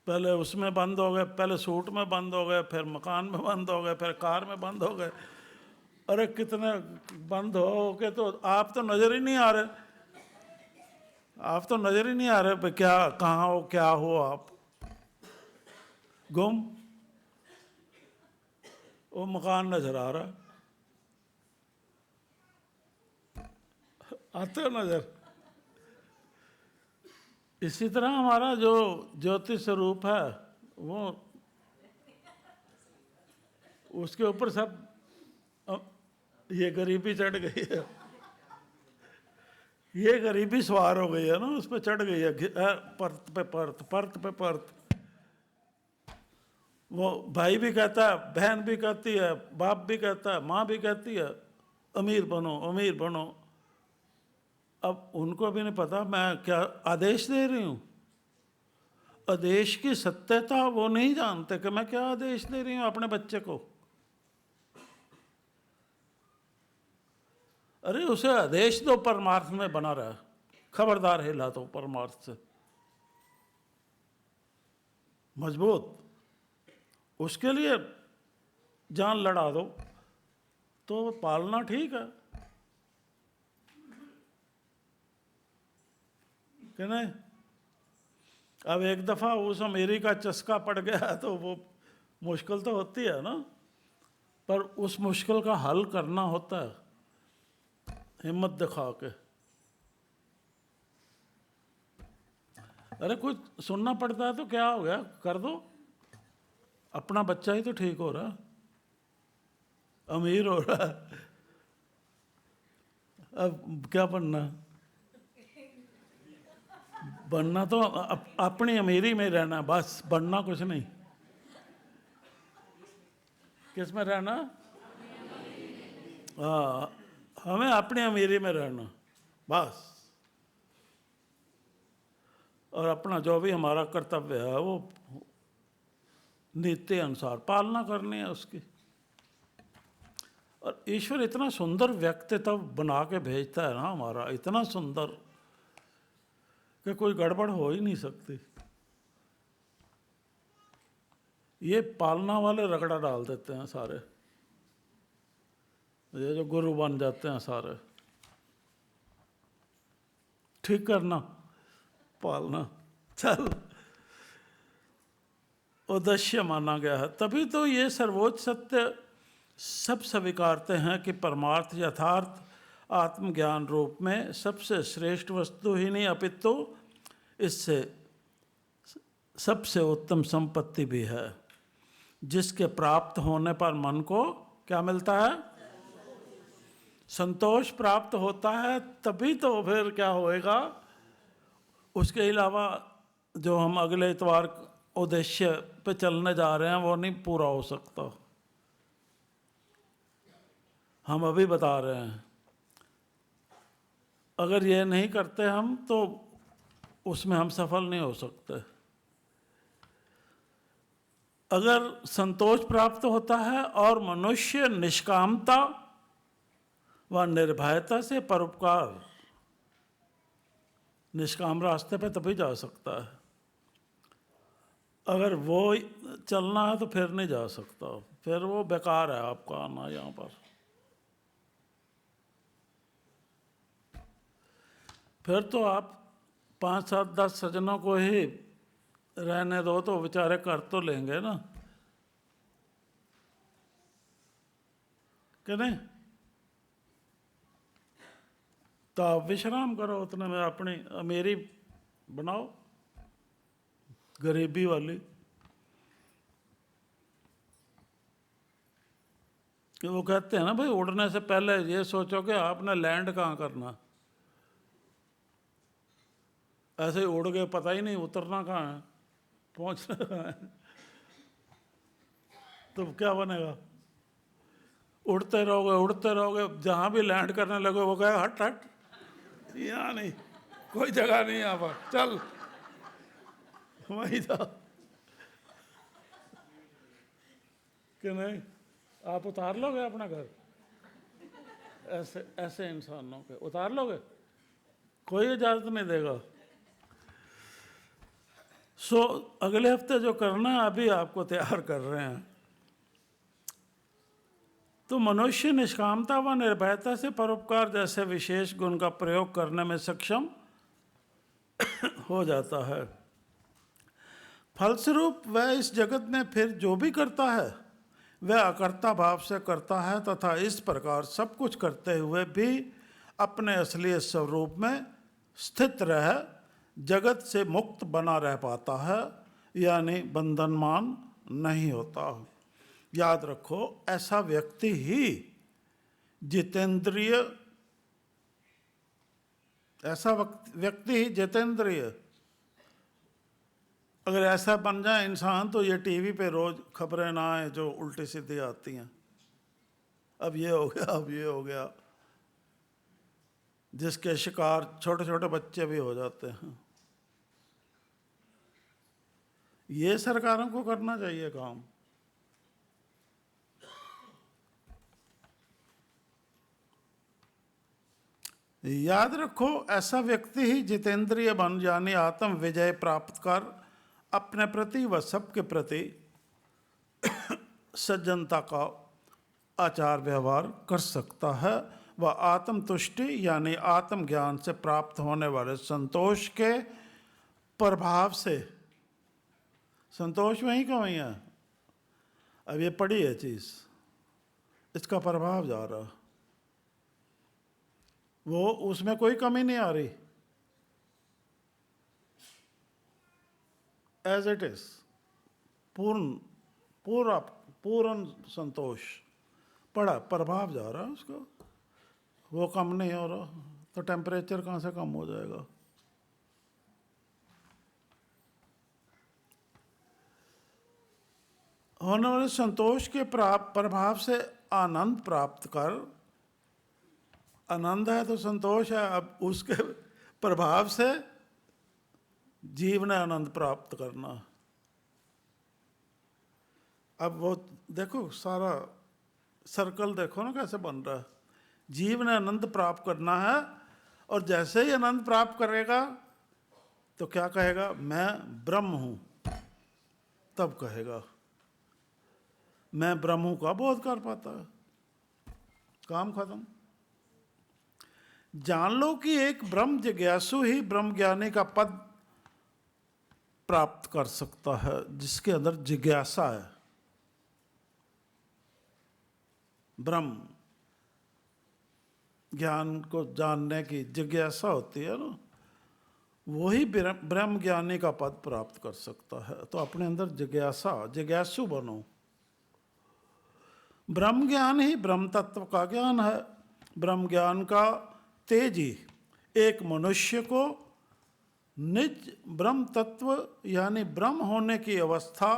पहले उसमें बंद हो गए, पहले सूट में बंद हो गए, फिर मकान में बंद हो गए, फिर कार में बंद हो गए। अरे कितने बंद हो के तो आप तो नजर ही नहीं आ रहे, आप तो नजर ही नहीं आ रहे भाई, क्या कहाँ हो, क्या हो, आप गुम। वो मकान नजर आ रहा, आते हो नजर। इसी तरह हमारा जो ज्योति स्वरूप है, वो उसके ऊपर सब ये गरीबी चढ़ गई है, ये गरीबी सवार हो गई है ना, उस पर चढ़ गई है, परत पे परत, परत पे परत। वो भाई भी कहता है, बहन भी कहती है, बाप भी कहता है, माँ भी कहती है अमीर बनो, अमीर बनो। अब उनको भी नहीं पता मैं क्या आदेश दे रही हूँ। आदेश की सत्यता वो नहीं जानते कि मैं क्या आदेश दे रही हूँ अपने बच्चे को। अरे उसे आदेश दो परमार्थ में बना रहा, खबरदार हिला तो परमार्थ से मजबूत, उसके लिए जान लड़ा दो, तो पालना ठीक है कि नहीं। अब एक दफ़ा उस अमीरी का चस्का पड़ गया तो वो मुश्किल तो होती है ना, पर उस मुश्किल का हल करना होता है हिम्मत दिखा के। अरे कुछ सुनना पड़ता है तो क्या हो गया, कर दो, अपना बच्चा ही तो ठीक हो रहा, अमीर हो रहा है, अब क्या बनना, बनना तो अपनी अमीरी में रहना बस, बनना कुछ नहीं। किस में रहना? हाँ, हमें अपनी अमीरी में रहना बस, और अपना जो भी हमारा कर्तव्य है वो नीति अनुसार पालना करनी है उसकी। और ईश्वर इतना सुंदर व्यक्तित्व बना के भेजता है ना हमारा, इतना सुंदर कि कोई गड़बड़ हो ही नहीं सकती। ये पालना वाले रगड़ा डाल देते हैं सारे, ये जो गुरु बन जाते हैं सारे। ठीक करना, पालना, चल उद्देश्य माना गया है। तभी तो ये सर्वोच्च सत्य सब स्वीकारते हैं कि परमार्थ यथार्थ आत्मज्ञान रूप में सबसे श्रेष्ठ वस्तु ही नहीं अपितु इससे सबसे उत्तम संपत्ति भी है, जिसके प्राप्त होने पर मन को क्या मिलता है? संतोष प्राप्त होता है। तभी तो फिर क्या होएगा, उसके अलावा जो हम अगले इतवार उद्देश्य पे चलने जा रहे हैं वो नहीं पूरा हो सकता। हम अभी बता रहे हैं, अगर ये नहीं करते हम तो उसमें हम सफल नहीं हो सकते। अगर संतोष प्राप्त होता है और मनुष्य निष्कामता व निर्भयता से परोपकार, निष्काम रास्ते पे तभी जा सकता है। अगर वो चलना है तो फिर नहीं जा सकता, फिर वो बेकार है आपका आना यहाँ पर। फिर तो आप 5, 7, 10 सज्जनों को ही रहने दो तो बेचारे कर तो लेंगे ना, कि नहीं? तो आप विश्राम करो उतने में, अपनी अमीरी बनाओ गरीबी वाली। कि वो कहते हैं ना भाई, उड़ने से पहले ये सोचो कि आपने लैंड कहाँ करना। ऐसे ही उड़ गए, पता ही नहीं उतरना कहाँ है, पहुँचना कहाँ है, तो क्या बनेगा? उड़ते रहोगे, जहाँ भी लैंड करने लगे वो कहे हट हट, यहाँ नहीं, कोई जगह नहीं यहाँ पर, चल वहीं था। कि नहीं? आप उतार लोगे अपना घर? ऐसे ऐसे इंसानों के उतार लोगे? कोई इजाजत नहीं देगा। अगले हफ्ते जो करना है अभी आपको तैयार कर रहे हैं। तो मनुष्य निष्कामता व निर्भयता से परोपकार जैसे विशेष गुण का प्रयोग करने में सक्षम हो जाता है। फलस्वरूप वह इस जगत में फिर जो भी करता है वह अकर्ता भाव से करता है तथा इस प्रकार सब कुछ करते हुए भी अपने असली स्वरूप में स्थित रह जगत से मुक्त बना रह पाता है, यानी बंधनमान नहीं होता। याद रखो, ऐसा व्यक्ति ही जितेंद्रिय, ऐसा व्यक्ति ही जितेंद्रिय। अगर ऐसा बन जाए इंसान तो ये टीवी पे रोज खबरें ना आए जो उल्टी सीधी आती हैं, अब ये हो गया, अब ये हो गया, जिसके शिकार छोटे छोटे बच्चे भी हो जाते हैं। ये सरकारों को करना चाहिए काम। याद रखो, ऐसा व्यक्ति ही जितेंद्रिय बन, यानी आत्म विजय प्राप्त कर अपने प्रति व सबके प्रति सज्जनता का आचार व्यवहार कर सकता है। वह आत्मतुष्टि यानी आत्मज्ञान से प्राप्त होने वाले संतोष के प्रभाव से, संतोष वहीं का वहीं है, अब ये पड़ी है चीज़, इसका प्रभाव जा रहा, वो उसमें कोई कमी नहीं आ रही, एज इट इज, पूर्ण संतोष पड़ा, प्रभाव जा रहा है उसका, वो कम नहीं हो रहा, तो टेम्परेचर कहाँ से कम हो जाएगा? होने वाले संतोष के प्रभाव से आनंद प्राप्त कर, आनंद है तो संतोष है, अब उसके प्रभाव से जीव ने आनंद प्राप्त करना। अब वो देखो, सारा सर्कल देखो ना कैसे बन रहा है। जीव ने आनंद प्राप्त करना है, और जैसे ही आनंद प्राप्त करेगा तो क्या कहेगा? मैं ब्रह्म हूं, तब कहेगा मैं ब्रह्म हूं का बोध कर पाता है, काम खत्म। जान लो कि एक ब्रह्म जिज्ञासु ही ब्रह्म ज्ञानी का पद प्राप्त कर सकता है, जिसके अंदर जिज्ञासा है। ब्रह्म ज्ञान को जानने की जिज्ञासा होती है ना, वही ब्रह्म ज्ञानी का पद प्राप्त कर सकता है। तो अपने अंदर जिज्ञासा, जिज्ञासु बनो। ब्रह्म ज्ञान ही ब्रह्म तत्व का ज्ञान है। ब्रह्म ज्ञान का तेज ही एक मनुष्य को निज ब्रह्म तत्व यानी ब्रह्म होने की अवस्था,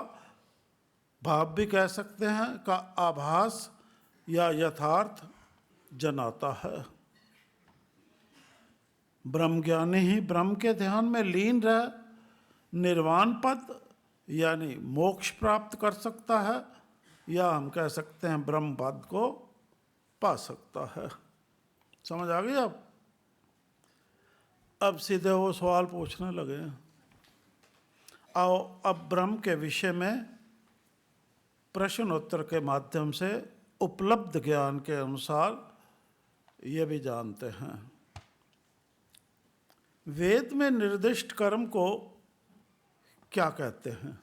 भाव भी कह सकते हैं, का आभास या यथार्थ जनाता है। ब्रह्म ज्ञानी ही ब्रह्म के ध्यान में लीन रह निर्वाण पद यानी मोक्ष प्राप्त कर सकता है, या हम कह सकते हैं ब्रह्म पद को पा सकता है। समझ आ गई अब सीधे वो सवाल पूछने लगे। आओ अब ब्रह्म के विषय में प्रश्नोत्तर के माध्यम से उपलब्ध ज्ञान के अनुसार ये भी जानते हैं। वेद में निर्दिष्ट कर्म को क्या कहते हैं?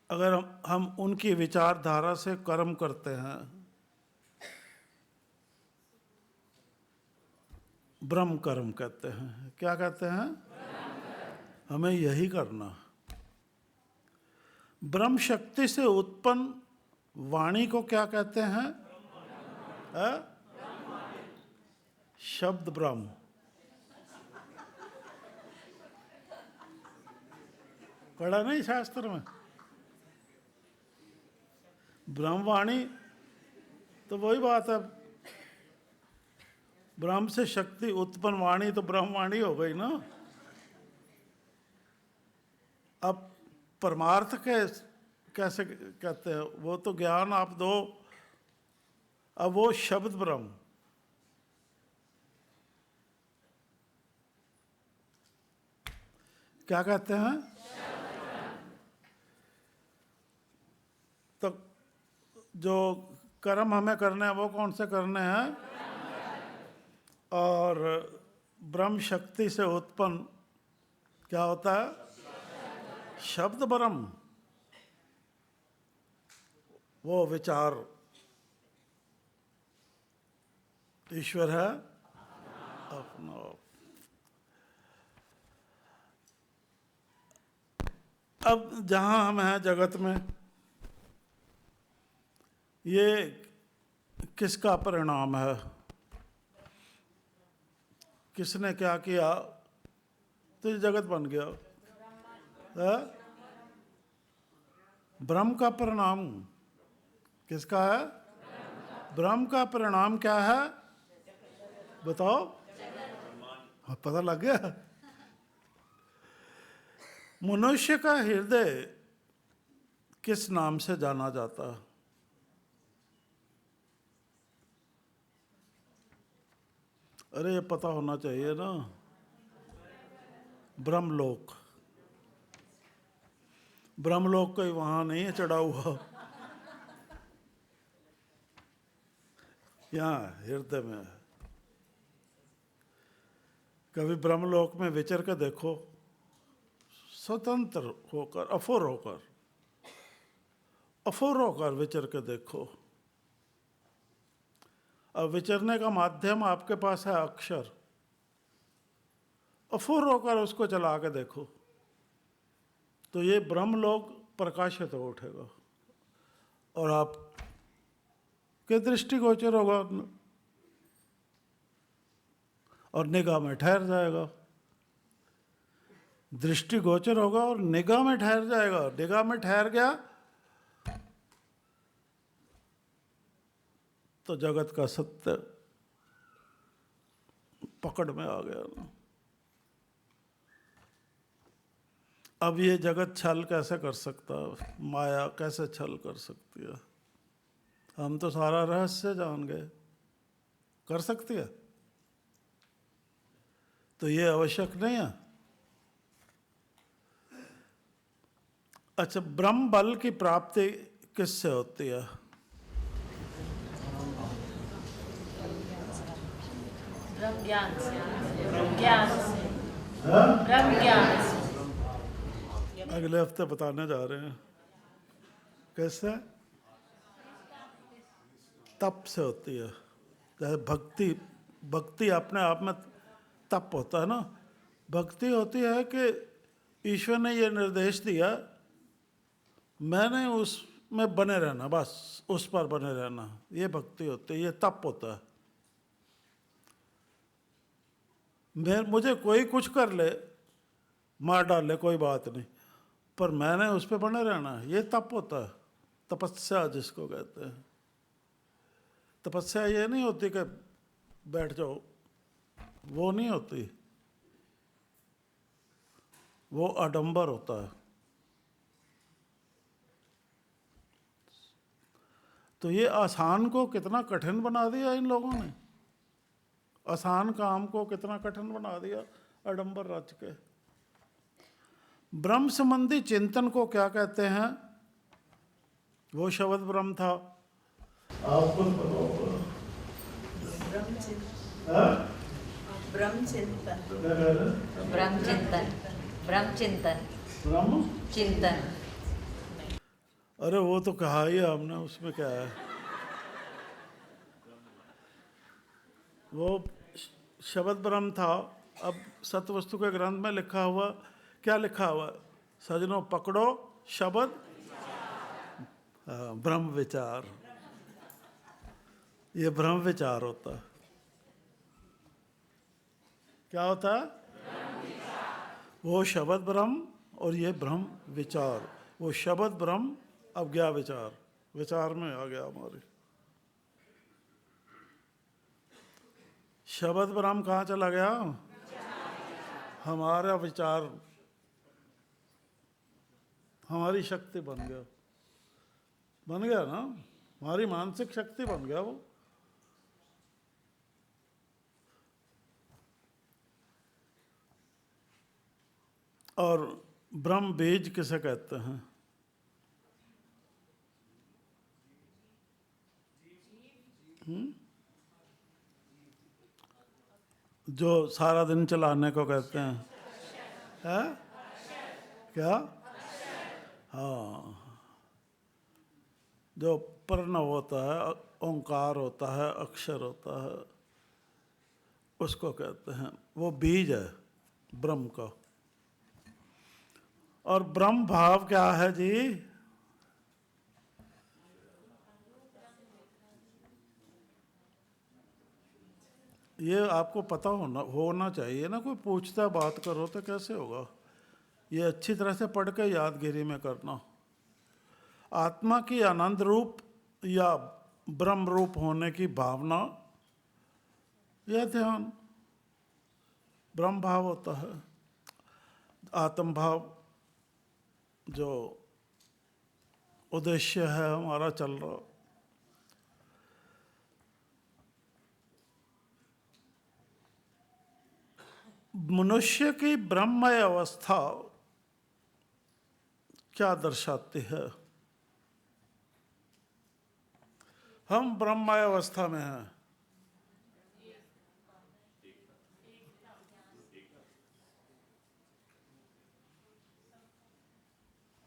अगर हम उनकी विचारधारा से कर्म करते हैं, ब्रह्म कर्म कहते हैं। क्या कहते हैं? हमें यही करना। ब्रह्म शक्ति से उत्पन्न वाणी को क्या कहते हैं? शब्द ब्रह्म। पढ़ा नहीं शास्त्र में? ब्रह्मवाणी तो वही बात है, ब्रह्म से शक्ति उत्पन्न वाणी तो ब्रह्मवाणी हो गई ना। अब परमार्थ के कैसे कहते हैं? वो तो ज्ञान आप दो, अब वो शब्द ब्रह्म। क्या कहते हैं? तो जो कर्म हमें करने हैं वो कौन से करने हैं? और ब्रह्म शक्ति से उत्पन्न क्या होता है? शब्द ब्रह्म। वो विचार ईश्वर है अपना। अब जहां हम हैं जगत में, ये किसका परिणाम है? किसने क्या किया तो ये जगत बन गया? है? ब्रह्म का परिणाम। किसका है? ब्रह्म का परिणाम क्या है बताओ? हाँ, पता लग गया। मनुष्य का हृदय किस नाम से जाना जाता है? अरे ये पता होना चाहिए ना। ब्रह्मलोक। ब्रह्मलोक कोई वहां नहीं है चढ़ा हुआ, यहाँ हृदय में है। कभी ब्रह्मलोक में विचर के देखो, स्वतंत्र होकर, अफुर होकर विचर के देखो। अब विचरने का माध्यम आपके पास है अक्षर। अफुर होकर उसको चला के देखो तो ये ब्रह्मलोक प्रकाशित हो उठेगा और आप के दृष्टिगोचर होगा और निगाह में ठहर जाएगा। दृष्टिगोचर होगा और निगाह में ठहर जाएगा। निगाह में ठहर गया तो जगत का सत्य पकड़ में आ गया ना। अब ये जगत छल कैसे कर सकता है? माया कैसे छल कर सकती है? हम तो सारा रहस्य जान गए। कर सकती है? तो ये आवश्यक नहीं है। अच्छा, ब्रह्म बल की प्राप्ति किससे होती है? ब्रह्म ज्ञान से। ब्रह्म ज्ञान से। अगले हफ्ते बताने जा रहे हैं कैसे। तप से होती है। जैसे भक्ति अपने आप में तप होता है ना। भक्ति होती है कि ईश्वर ने ये निर्देश दिया, मैंने उसमें बने रहना, बस उस पर बने रहना। ये भक्ति होती है, ये तप होता है। मुझे कोई कुछ कर ले, मार डाले, कोई बात नहीं, पर मैंने उस पर बने रहना, ये तप होता है। तपस्या जिसको कहते हैं। तपस्या ये नहीं होती कि बैठ जाओ, वो नहीं होती। वो आडंबर होता है। तो ये आसान को कितना कठिन बना दिया इन लोगों ने, आसान काम को कितना कठिन बना दिया आडंबर रच के। ब्रह्म संबंधी चिंतन को क्या कहते हैं? वो शब्द ब्रह्म था। आपको पता होगा। ब्रह्मचिंतन क्या कह रहे हैं? ब्रह्मचिंतन ब्रह्मचिंतन ब्रह्म चिंतन। अरे वो तो कहा ही है हमने, उसमें क्या है। वो शब्द ब्रह्म था। अब सतवस्तु के ग्रंथ में लिखा हुआ, क्या लिखा हुआ? सजनों पकड़ो शब्द ब्रह्म विचार। ये ब्रह्म विचार होता है। क्या होता है? वो शब्द ब्रह्म और ये ब्रह्म विचार। वो शब्द ब्रह्म, अब गया विचार, विचार में आ गया हमारे। शब्द ब्रह्म कहाँ चला गया? हमारा विचार, हमारी शक्ति बन गया, बन गया ना, हमारी मानसिक शक्ति बन गया वो। और ब्रह्म बीज किसे कहते हैं? जो सारा दिन चलाने को कहते हैं, है क्या? हाँ, जो प्रणव होता है, ओंकार होता है, अक्षर होता है, उसको कहते हैं। वो बीज है ब्रह्म का। और ब्रह्म भाव क्या है जी? ये आपको पता होना चाहिए ना। कोई पूछता बात करो तो कैसे होगा? ये अच्छी तरह से पढ़ के यादगिरी में करना। आत्मा की आनंद रूप या ब्रह्म रूप होने की भावना या ध्यान ब्रह्म भाव होता है। आत्म भाव जो उद्देश्य है हमारा चल रहा। मनुष्य की ब्रह्ममय अवस्था क्या दर्शाती है? हम ब्रह्ममय अवस्था में हैं।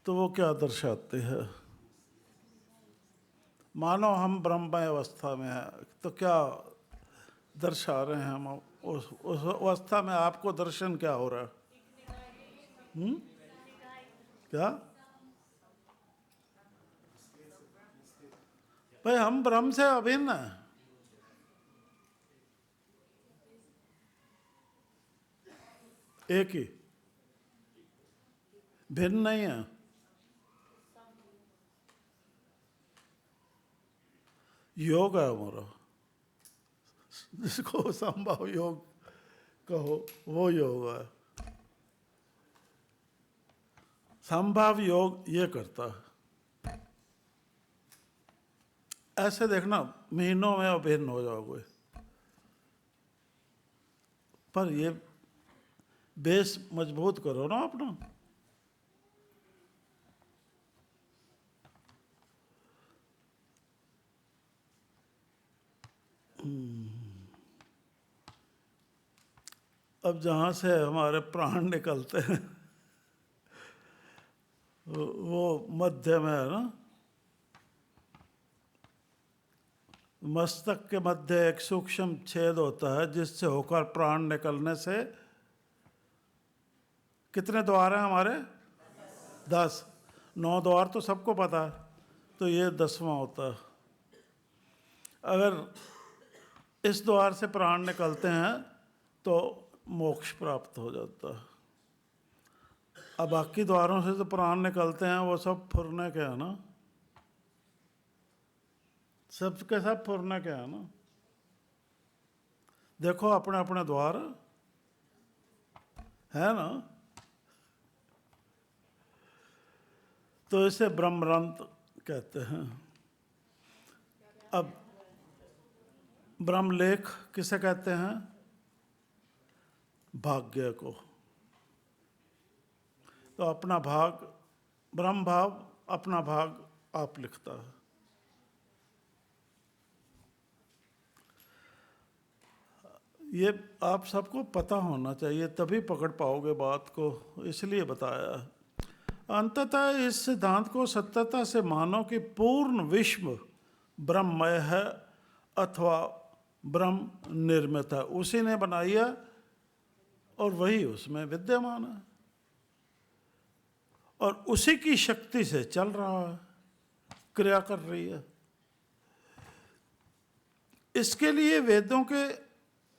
तो वो क्या दर्शाते हैं? मानो हम ब्रह्ममय अवस्था में हैं, तो क्या दर्शा रहे हैं हम? उस अवस्था में आपको दर्शन क्या हो रहा है? क्या भाई? हम ब्रह्म से अभिन्न हैं। एक ही, भिन्न नहीं है। योग है हमारा, जिसको संभव योग कहो, वो योग है। संभव योग ये करता है। ऐसे देखना, महीनों में अभिन्न हो जाओगे। पर ये बेस मजबूत करो ना अपना। अब जहाँ से हमारे प्राण निकलते हैं वो मध्य में है ना। मस्तक के मध्य एक सूक्ष्म छेद होता है, जिससे होकर प्राण निकलने से कितने द्वार हैं हमारे? 10। 9 द्वार तो सबको पता है, तो ये 10वां होता है। अगर इस द्वार से प्राण निकलते हैं तो मोक्ष प्राप्त हो जाता है। अब बाकी द्वारों से जो प्राण निकलते हैं वो सब फुरने के हैं ना, सबके सब फुरने के हैं ना। देखो अपने अपने द्वार है ना। तो इसे ब्रह्मरंत कहते हैं। अब ब्रह्मलेख किसे कहते हैं? भाग्य को। तो अपना भाग, ब्रह्म भाव अपना भाग आप लिखता है। ये आप सबको पता होना चाहिए, तभी पकड़ पाओगे बात को, इसलिए बताया है। अंततः इस सिद्धांत को सत्यता से मानो कि पूर्ण विश्व ब्रह्ममय है अथवा ब्रह्म निर्मित है, उसी ने बनाई है और वही उसमें विद्यमान है और उसी की शक्ति से चल रहा है, क्रिया कर रही है। इसके लिए वेदों के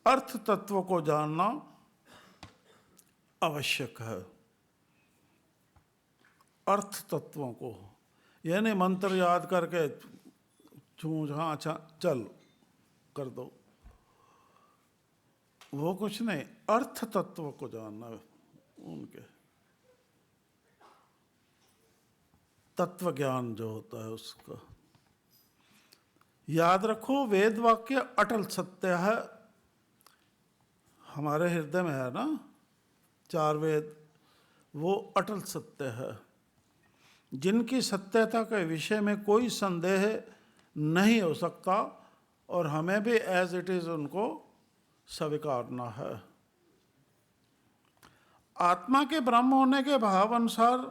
अर्थ तत्व को जानना आवश्यक है। अर्थ तत्वों को, यानी मंत्र याद करके छूँ हाँ अच्छा चल कर दो, वो कुछ नहीं। अर्थ तत्व को जानना है, उनके तत्व ज्ञान जो होता है उसका। याद रखो, वेद वाक्य अटल सत्य है, हमारे हृदय में है ना 4 वेद, वो अटल सत्य है जिनकी सत्यता के विषय में कोई संदेह नहीं हो सकता और हमें भी एज इट इज उनको स्वीकारना है। आत्मा के ब्रह्म होने के भाव अनुसार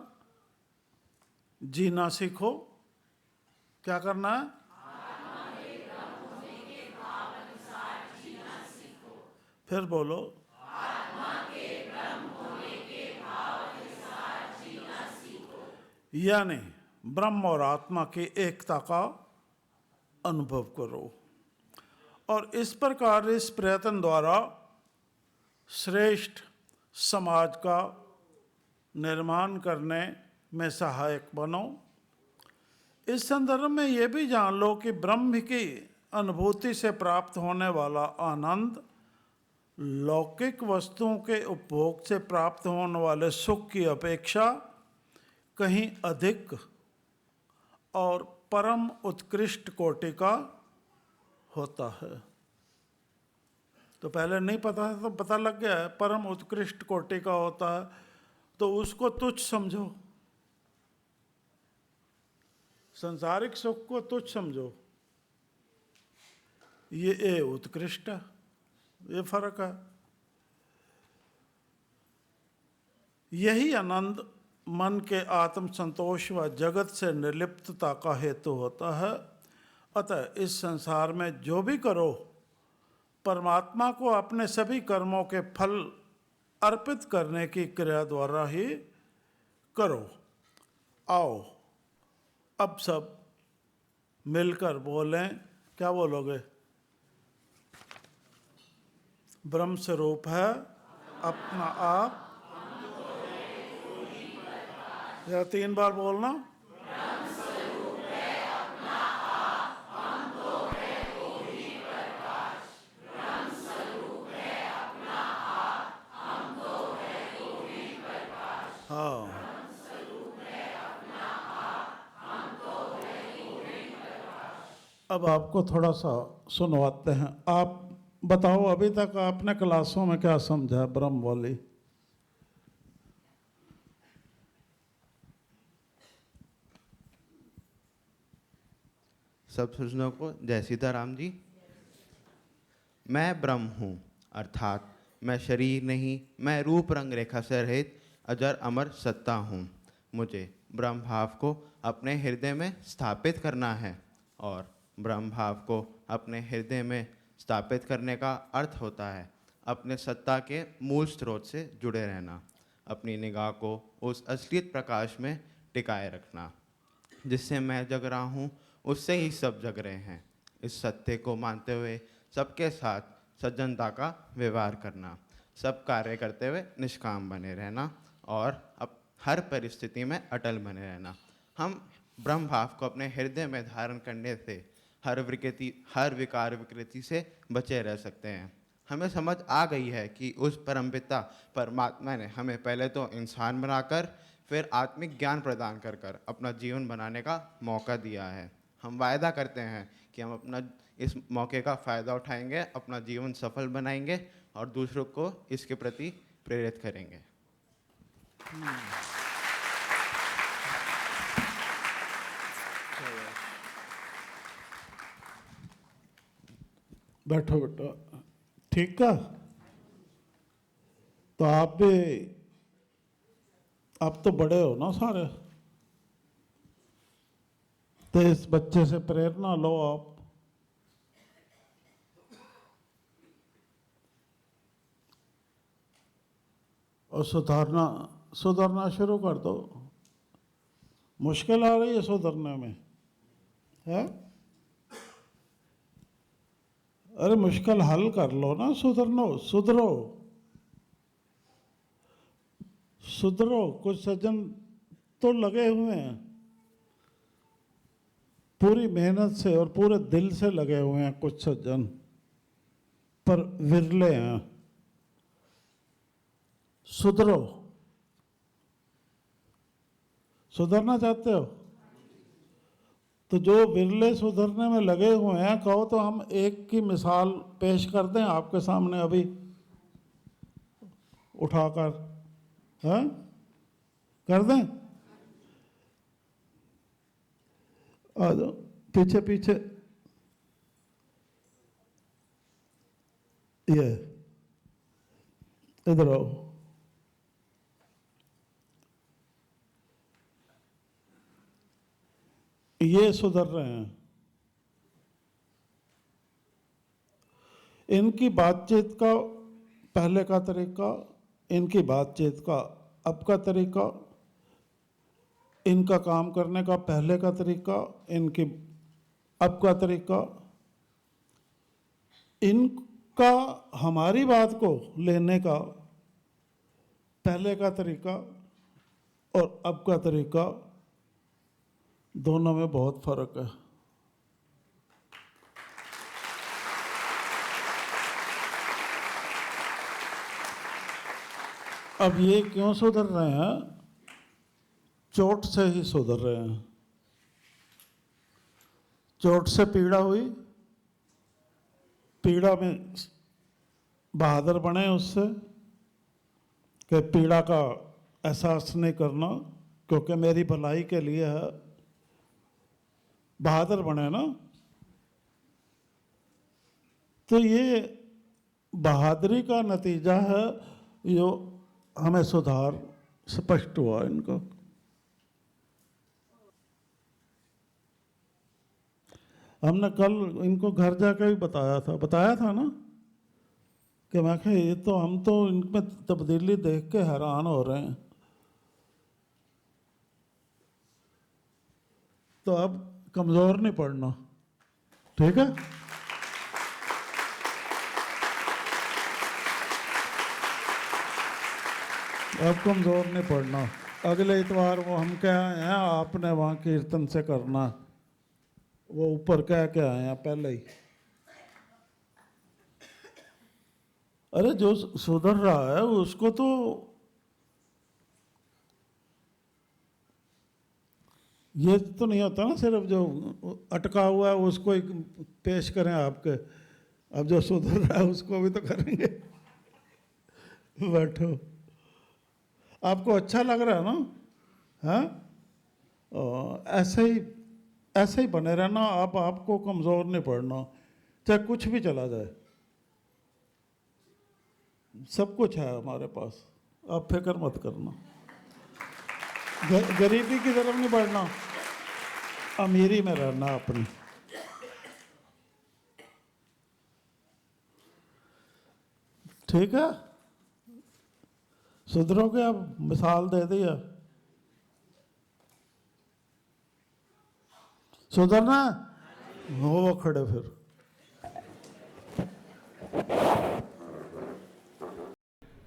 जीना सीखो। क्या करना है? आत्मा के ब्रह्म होने के भाव अनुसार जीना सीखो। फिर बोलो, आत्मा के ब्रह्म होने के भाव अनुसार जीना सीखो। यानी ब्रह्म और आत्मा की एकता का अनुभव करो और इस प्रकार इस प्रयत्न द्वारा श्रेष्ठ समाज का निर्माण करने में सहायक बनो। इस संदर्भ में ये भी जान लो कि ब्रह्म की अनुभूति से प्राप्त होने वाला आनंद लौकिक वस्तुओं के उपभोग से प्राप्त होने वाले सुख की अपेक्षा कहीं अधिक और परम उत्कृष्ट कोटि का होता है। तो पहले नहीं पता था, तो पता लग गया है, परम उत्कृष्ट कोटि का होता है, तो उसको तुच्छ समझो, संसारिक सुख को तुच्छ समझो, ये उत्कृष्ट है, ये फर्क है। यही आनंद मन के आत्म संतोष व जगत से निर्लिप्तता का हेतु होता है। अतः इस संसार में जो भी करो, परमात्मा को अपने सभी कर्मों के फल अर्पित करने की क्रिया द्वारा ही करो। आओ अब सब मिलकर बोलें। क्या बोलोगे? ब्रह्म स्वरूप है अपना आप, या 3 बार बोलना। हाँ, अब आपको थोड़ा सा सुनवाते हैं। आप बताओ, अभी तक आपने क्लासों में क्या समझा ब्रह्म वाली? सब सज्जनों को जय सीताराम जी। मैं ब्रह्म हूँ, अर्थात मैं शरीर नहीं, मैं रूप रंग रेखा से रहित अजर अमर सत्ता हूँ। मुझे ब्रह्म भाव को अपने हृदय में स्थापित करना है और ब्रह्म भाव को अपने हृदय में स्थापित करने का अर्थ होता है अपने सत्ता के मूल स्रोत से जुड़े रहना, अपनी निगाह को उस असलियत प्रकाश में टिकाए रखना जिससे मैं जग रहा हूँ, उससे ही सब जग रहे हैं। इस सत्य को मानते हुए सबके साथ सज्जनता का व्यवहार करना, सब कार्य करते हुए निष्काम बने रहना और अब हर परिस्थिति में अटल बने रहना। हम ब्रह्म भाव को अपने हृदय में धारण करने से हर विकार विकृति से बचे रह सकते हैं। हमें समझ आ गई है कि उस परमपिता परमात्मा ने हमें पहले तो इंसान बनाकर फिर आत्मिक ज्ञान प्रदान कर कर अपना जीवन बनाने का मौका दिया है। हम वायदा करते हैं कि हम अपना इस मौके का फ़ायदा उठाएंगे, अपना जीवन सफल बनाएंगे और दूसरों को इसके प्रति प्रेरित करेंगे। बैठो बेटा, ठीक है। तो आप भी, आप तो बड़े हो ना सारे, तो इस बच्चे से प्रेरणा लो आप। और सुधरना शुरू कर दो। मुश्किल आ रही है सुधरने में, है? अरे मुश्किल हल कर लो ना, सुधरो। कुछ सज्जन तो लगे हुए हैं, पूरी मेहनत से और पूरे दिल से लगे हुए हैं कुछ सज्जन, पर विरले हैं। सुधरना चाहते हो तो जो विरले सुधरने में लगे हुए हैं, कहो तो हम एक की मिसाल पेश कर दें आपके सामने अभी उठाकर, हैं? कर दें? आ जाओ पीछे पीछे। ये इधर आओ। ये सुधर रहे हैं। इनकी बातचीत का पहले का तरीका, इनकी बातचीत का अब का तरीका, इनका काम करने का पहले का तरीका, इनकी अब का तरीका, इनका हमारी बात को लेने का पहले का तरीका और अब का तरीका, दोनों में बहुत फर्क है। अब ये क्यों सुधर रहे हैं? चोट से ही सुधर रहे हैं। चोट से पीड़ा हुई, पीड़ा में बहादुर बने उससे कि पीड़ा का एहसास नहीं करना क्योंकि मेरी भलाई के लिए है, बहादुर बने ना। तो ये बहादुरी का नतीजा है जो हमें सुधार स्पष्ट हुआ इनका। हमने कल इनको घर जाकर भी बताया था ना कि मैं कहा ये तो हम तो इनमें तब्दीली देख के हैरान हो रहे हैं। तो अब कमज़ोर नहीं पड़ना, ठीक है? अब कमज़ोर नहीं पड़ना। अगले इतवार वो हम क्या आए हैं, आपने वहाँ कीर्तन से करना, वो ऊपर कह के आए हैं पहले ही। अरे जो सुधर रहा है उसको तो ये तो नहीं होता ना सिर्फ जो अटका हुआ है उसको ही पेश करें आपके। अब जो सुधर रहा है उसको भी तो करेंगे। बैठो। आपको अच्छा लग रहा है ना? हाँ, ऐसे ही बने रहना। आपको कमज़ोर नहीं पड़ना, चाहे कुछ भी चला जाए। सब कुछ है हमारे पास, आप फिक्र मत करना। गरीबी की तरफ नहीं बढ़ना, अमीरी में रहना अपनी। ठीक है? सुधरोगे? अब मिसाल दे दिया। सुधरना हो खड़े फिर।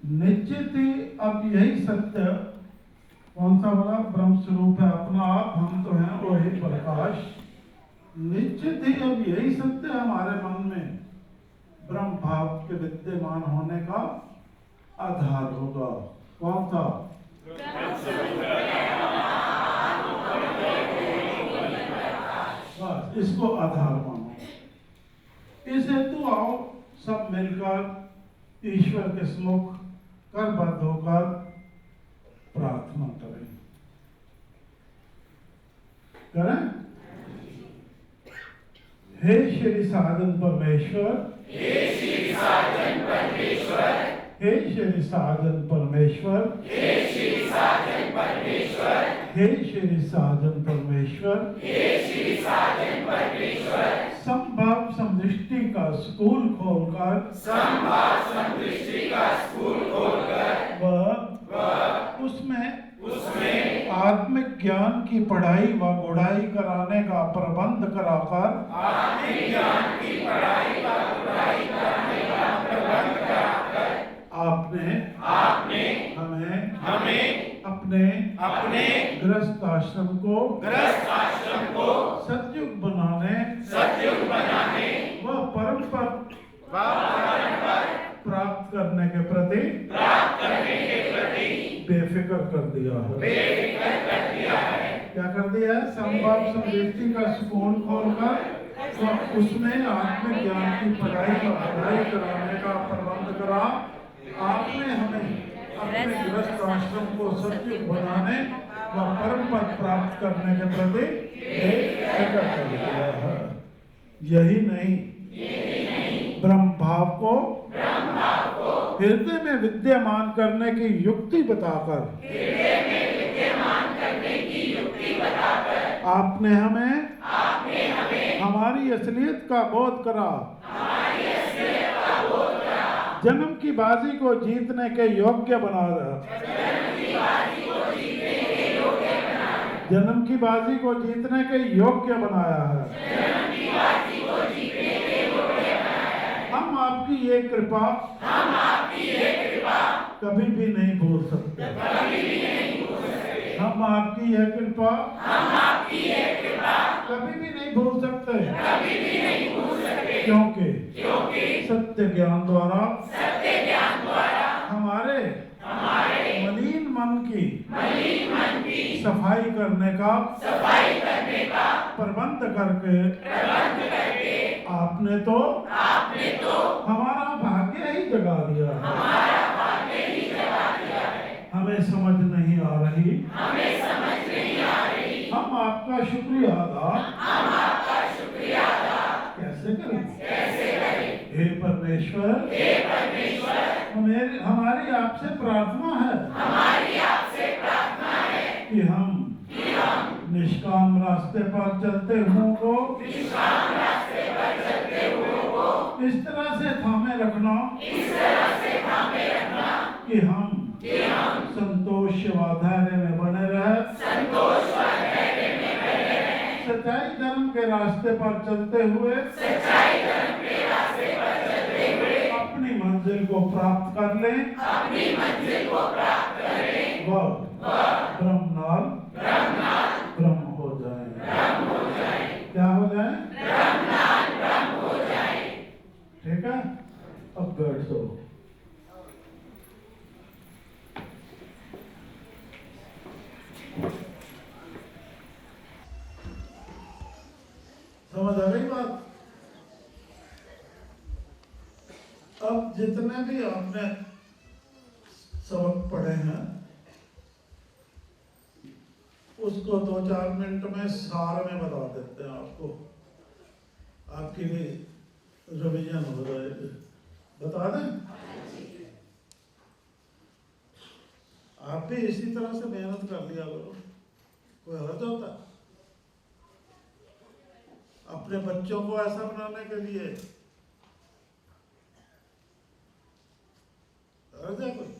निश्चित ही अब यही सत्य, कौन सा वाला? ब्रह्म स्वरूप है अपना आप, हम तो हैं वही प्रकाश। निश्चित ही अब यही सत्य हमारे मन में ब्रह्म भाव के विद्यमान होने का आधार होगा। कौन था? बस इसको आधार मानो। इस हेतु आओ सब मिलकर ईश्वर के सम्मुख करबद्ध होकर प्रार्थना करें। करें? हे श्री साधन परमेश्वर, हे श्री साधन परमेश्वर, हे श्री साधन परमेश्वर, हे श्री साधन परमेश्वर, हे श्री साधन परमेश्वर, हे श्री साधन परमेश्वर, संभाव समदृष्टि का स्कूल खोलकर, संभाव समदृष्टि का स्कूल खोलकर उसमें आत्मिक ज्ञान की पढ़ाई व गुड़ाई कराने का प्रबंध कराकर, आत्मिक ज्ञान की पढ़ाई व गुड़ाई कराने का प्रबंध कराकर आपने हमें अपने गृहस्थ आश्रम को सतयुग बनाने व परम पद प्राप्त करने के प्रति बेफिक्र कर दिया है। क्या कर दिया है? संभाव समदृष्टि का स्कूल खोलकर तो उसमें आत्मिक ज्ञान की पढ़ाई कराने का प्रबंध करा। आपने हमें अपने गृहस्थ आश्रम को सतयुग बनाने व परम पद प्राप्त करने के प्रति बेफिक्र कर दिया है। यही नहीं, ब्रह्म भाव को हृदय में विद्यमान करने की युक्ति बताकर आपने हमें हमारी असलियत का बोध करा। जन्म की बाजी को जीतने के योग्य बना रहा। जन्म की बाजी को जीतने के योग्य बनाया है। हम आपकी ये कृपा कभी भी नहीं भूल सकते। हम आपकी यह कृपा कभी भी नहीं भूल सकते। क्योंकि सत्य ज्ञान द्वारा हमारे मलिन मन की सफाई करने का प्रबंध करके आपने तो हमारा भाग्य ही जगा दिया है। हमें समझ नहीं आ रही। हम आपका शुक्रिया अदा कैसे करें? हे परमेश्वर, हमारी आपसे प्रार्थना है कि हम निष्काम रास्ते पर चलते हुओं को इस तरह से थामे रखना कि हम संतोष व धैर्य में बने रहे। सच्चाई धर्म के रास्ते पर चलते हुए अपनी मंजिल को प्राप्त कर लें। वह ब्रह्मनाल ब्रह्म हो जाए। क्या हो जाए? ठीक है, अब बैठ दो। समझ आ गई बात? अब जितने भी आपने सबक पढ़े हैं उसको 2-4 मिनट में सार में बता देते हैं आपको। आपकी भी रिवीजन हो जाएगी। बता दें? आप भी इसी तरह से मेहनत कर लिया करो। कोई हर्ज होता? अपने बच्चों को ऐसा बनाने के लिए हर्ज है कोई?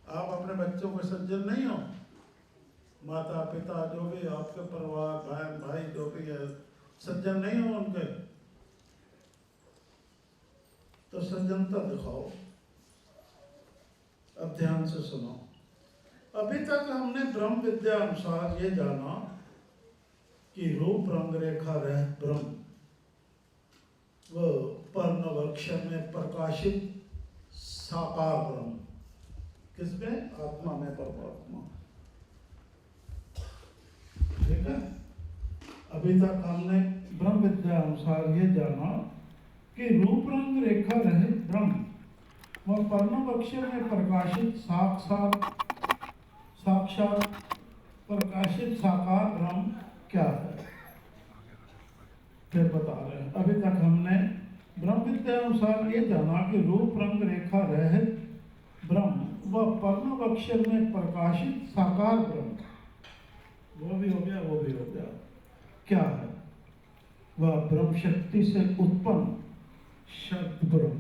आप अपने बच्चों को सज्जन नहीं हो? माता पिता जो भी आपके परिवार बहन भाई जो भी है सज्जन नहीं हो उनके, तो सज्जनता दिखाओ। अब ध्यान से सुनो। अभी तक हमने ब्रह्म विद्या अनुसार ये जाना कि रूप रंग रेखा रह ब्रह्म वो पर्णवक्षर में प्रकाशित साकार ब्रह्म। किसमें? आत्मा में, परमात्मा। ठीक है। अभी तक हमने ब्रह्म विद्या अनुसार ये जाना कि रूप रंग रेखा रहित ब्रह्म व पर्णवक्षर में प्रकाशित साक्षात प्रकाशित साकार ब्रह्म क्या है। फिर बता रहे हैं। अभी तक हमने ब्रह्म विद्या अनुसार ये जाना कि रूप रंग रेखा रहित ब्रह्म व पर्णवक्षर में प्रकाशित साकार ब्रह्म, वो भी हो गया, वो भी हो गया, क्या है। वह ब्रह्म शक्ति से उत्पन्न शब्द ब्रह्म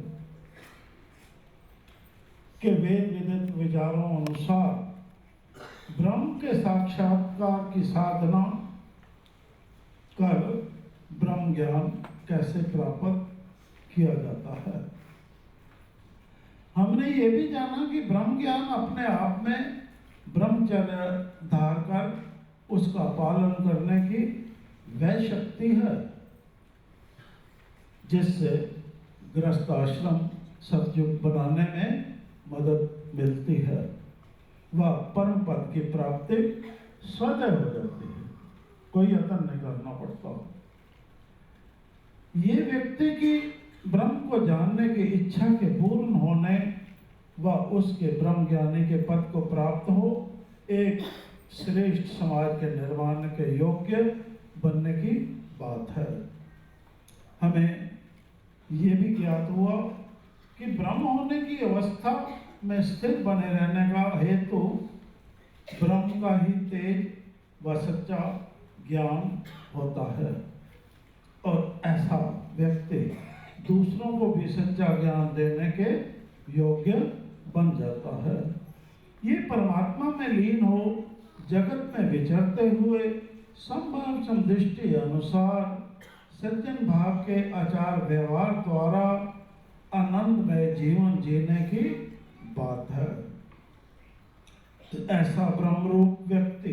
के वेद विदित विचारों अनुसार ब्रह्म के साक्षात्कार की साधना कर ब्रह्म ज्ञान कैसे प्राप्त किया जाता है। हमने ये भी जाना कि ब्रह्म ज्ञान अपने आप में ब्रह्मचर्य धार कर उसका पालन करने की वह शक्ति है जिससे गृहस्थ आश्रम सतयुग बनाने में मदद मिलती है। वह परम पद की प्राप्ति स्वतः हो जाती है, कोई यत्न नहीं करना पड़ता। ये व्यक्ति की ब्रह्म को जानने की इच्छा के पूर्ण होने व उसके ब्रह्म ज्ञानी के पद को प्राप्त हो एक श्रेष्ठ समाज के निर्माण के योग्य बनने की बात है। हमें ये भी ज्ञात हुआ कि ब्रह्म होने की अवस्था में स्थिर बने रहने का हेतु ब्रह्म का ही तेज व सच्चा ज्ञान होता है और ऐसा व्यक्ति दूसरों को भी सच्चा ज्ञान देने के योग्य बन जाता है। ये परमात्मा में लीन हो जगत में विचरते हुए संभाव समदृष्टि अनुसार सज्जन भाव के आचार व्यवहार द्वारा आनंदमय जीवन जीने की बात है। तो ऐसा ब्रह्मरूप व्यक्ति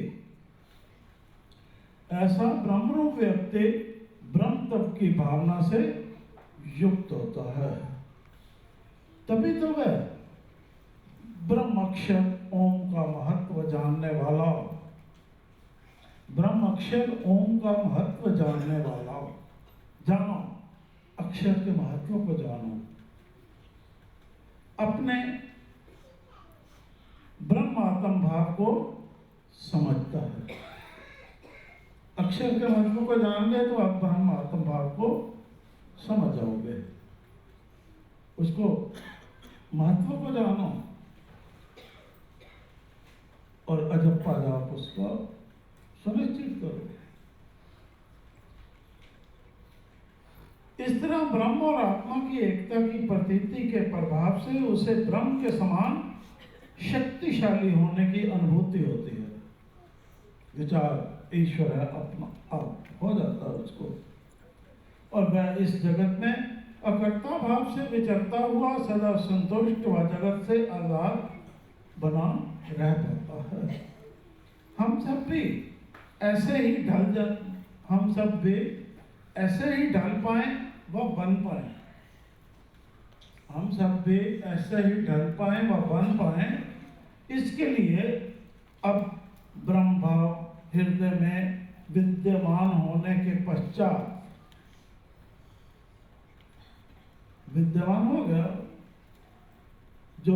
ब्रह्म तत्व की भावना से युक्त होता है। तभी तो वह ब्रह्म अक्षर ओम का महत्व जानने वाला, ब्रह्म अक्षर ओम का महत्व जानने वाला, जानो अक्षर के महत्व को जानो, अपने ब्रह्म आत्म भाव को समझता है। अक्षर के महत्व को जान ले तो आप ब्रह्म आत्म भाव को समझ जाओगे। उसको महत्व को जानो और अजप्पा जाप उसका सुनिश्चित करो। इस तरह ब्रह्म और आत्मा की एकता की प्रतीति के प्रभाव से उसे ब्रह्म के समान शक्तिशाली होने की अनुभूति होती है। विचार ईश्वर है, अपना आप हो जाता है उसको, और वह इस जगत में अकर्ता भाव से विचरता हुआ सदा संतुष्ट व जगत से आजाद बना रह पाता है। हम सब भी ऐसे ही ढल पाए व बन पाए। हम सब भी ऐसे ही ढल पाए व बन पाए। इसके लिए अब ब्रह्म भाव हृदय में विद्यमान होने के पश्चात विद्यमान हो गया, जो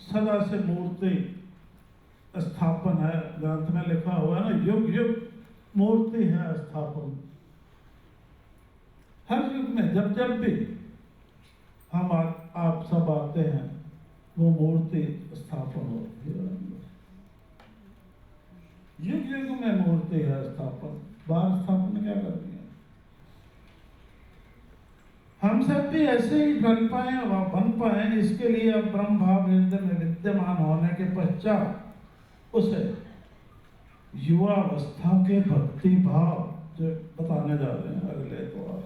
सदा से मूर्ति स्थापन है। ग्रंथ में लिखा हुआ है ना, युग युग मूर्ति है स्थापन। हर युग में जब जब भी हम आप सब आते हैं वो मूर्ति स्थापन होती है। युग युग में मूर्ति है स्थापन। बाहर स्थापन क्या करनी है? हम सब भी ऐसे ही ढल पाए व बन पाए। इसके लिए अब ब्रह्म भाव हृदय में विद्यमान होने के पश्चात उसे युवावस्था के भक्ति भाव, जो बताने जा रहे हैं अगले तो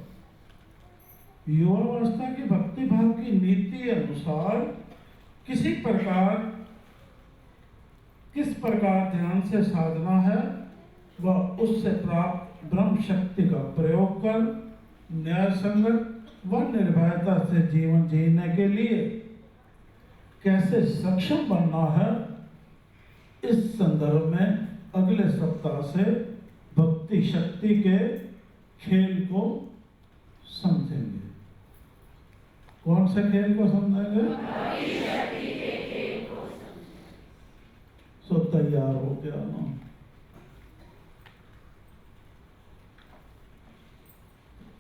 युवावस्था के भक्ति भाव की नीति अनुसार किस प्रकार ध्यान से साधना है वह उससे प्राप्त ब्रह्म शक्ति का प्रयोग कर न्याय संगत व निर्भयता से जीवन जीने के लिए कैसे सक्षम बनना है, इस संदर्भ में अगले सप्ताह से भक्ति शक्ति के खेल को समझेंगे। कौन से खेल को समझेंगे? सो तैयार हो गया ना?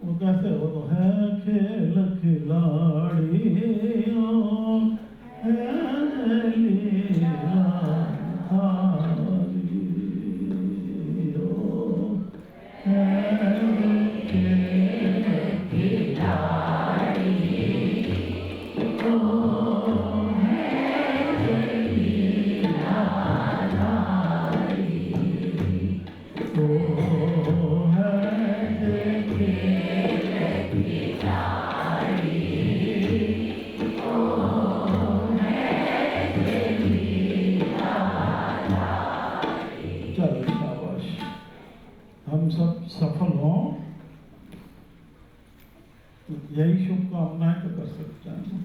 वो कैसे हो तो है खेल खिलाड़ियों है लीला धारियों, है खेल खिलाड़ियों है लीला धारियों, ओ है खेल चलो शाबाश, हम सब सफल हों, तो यही शुभकामनाएं तो कर सकते हैं ना।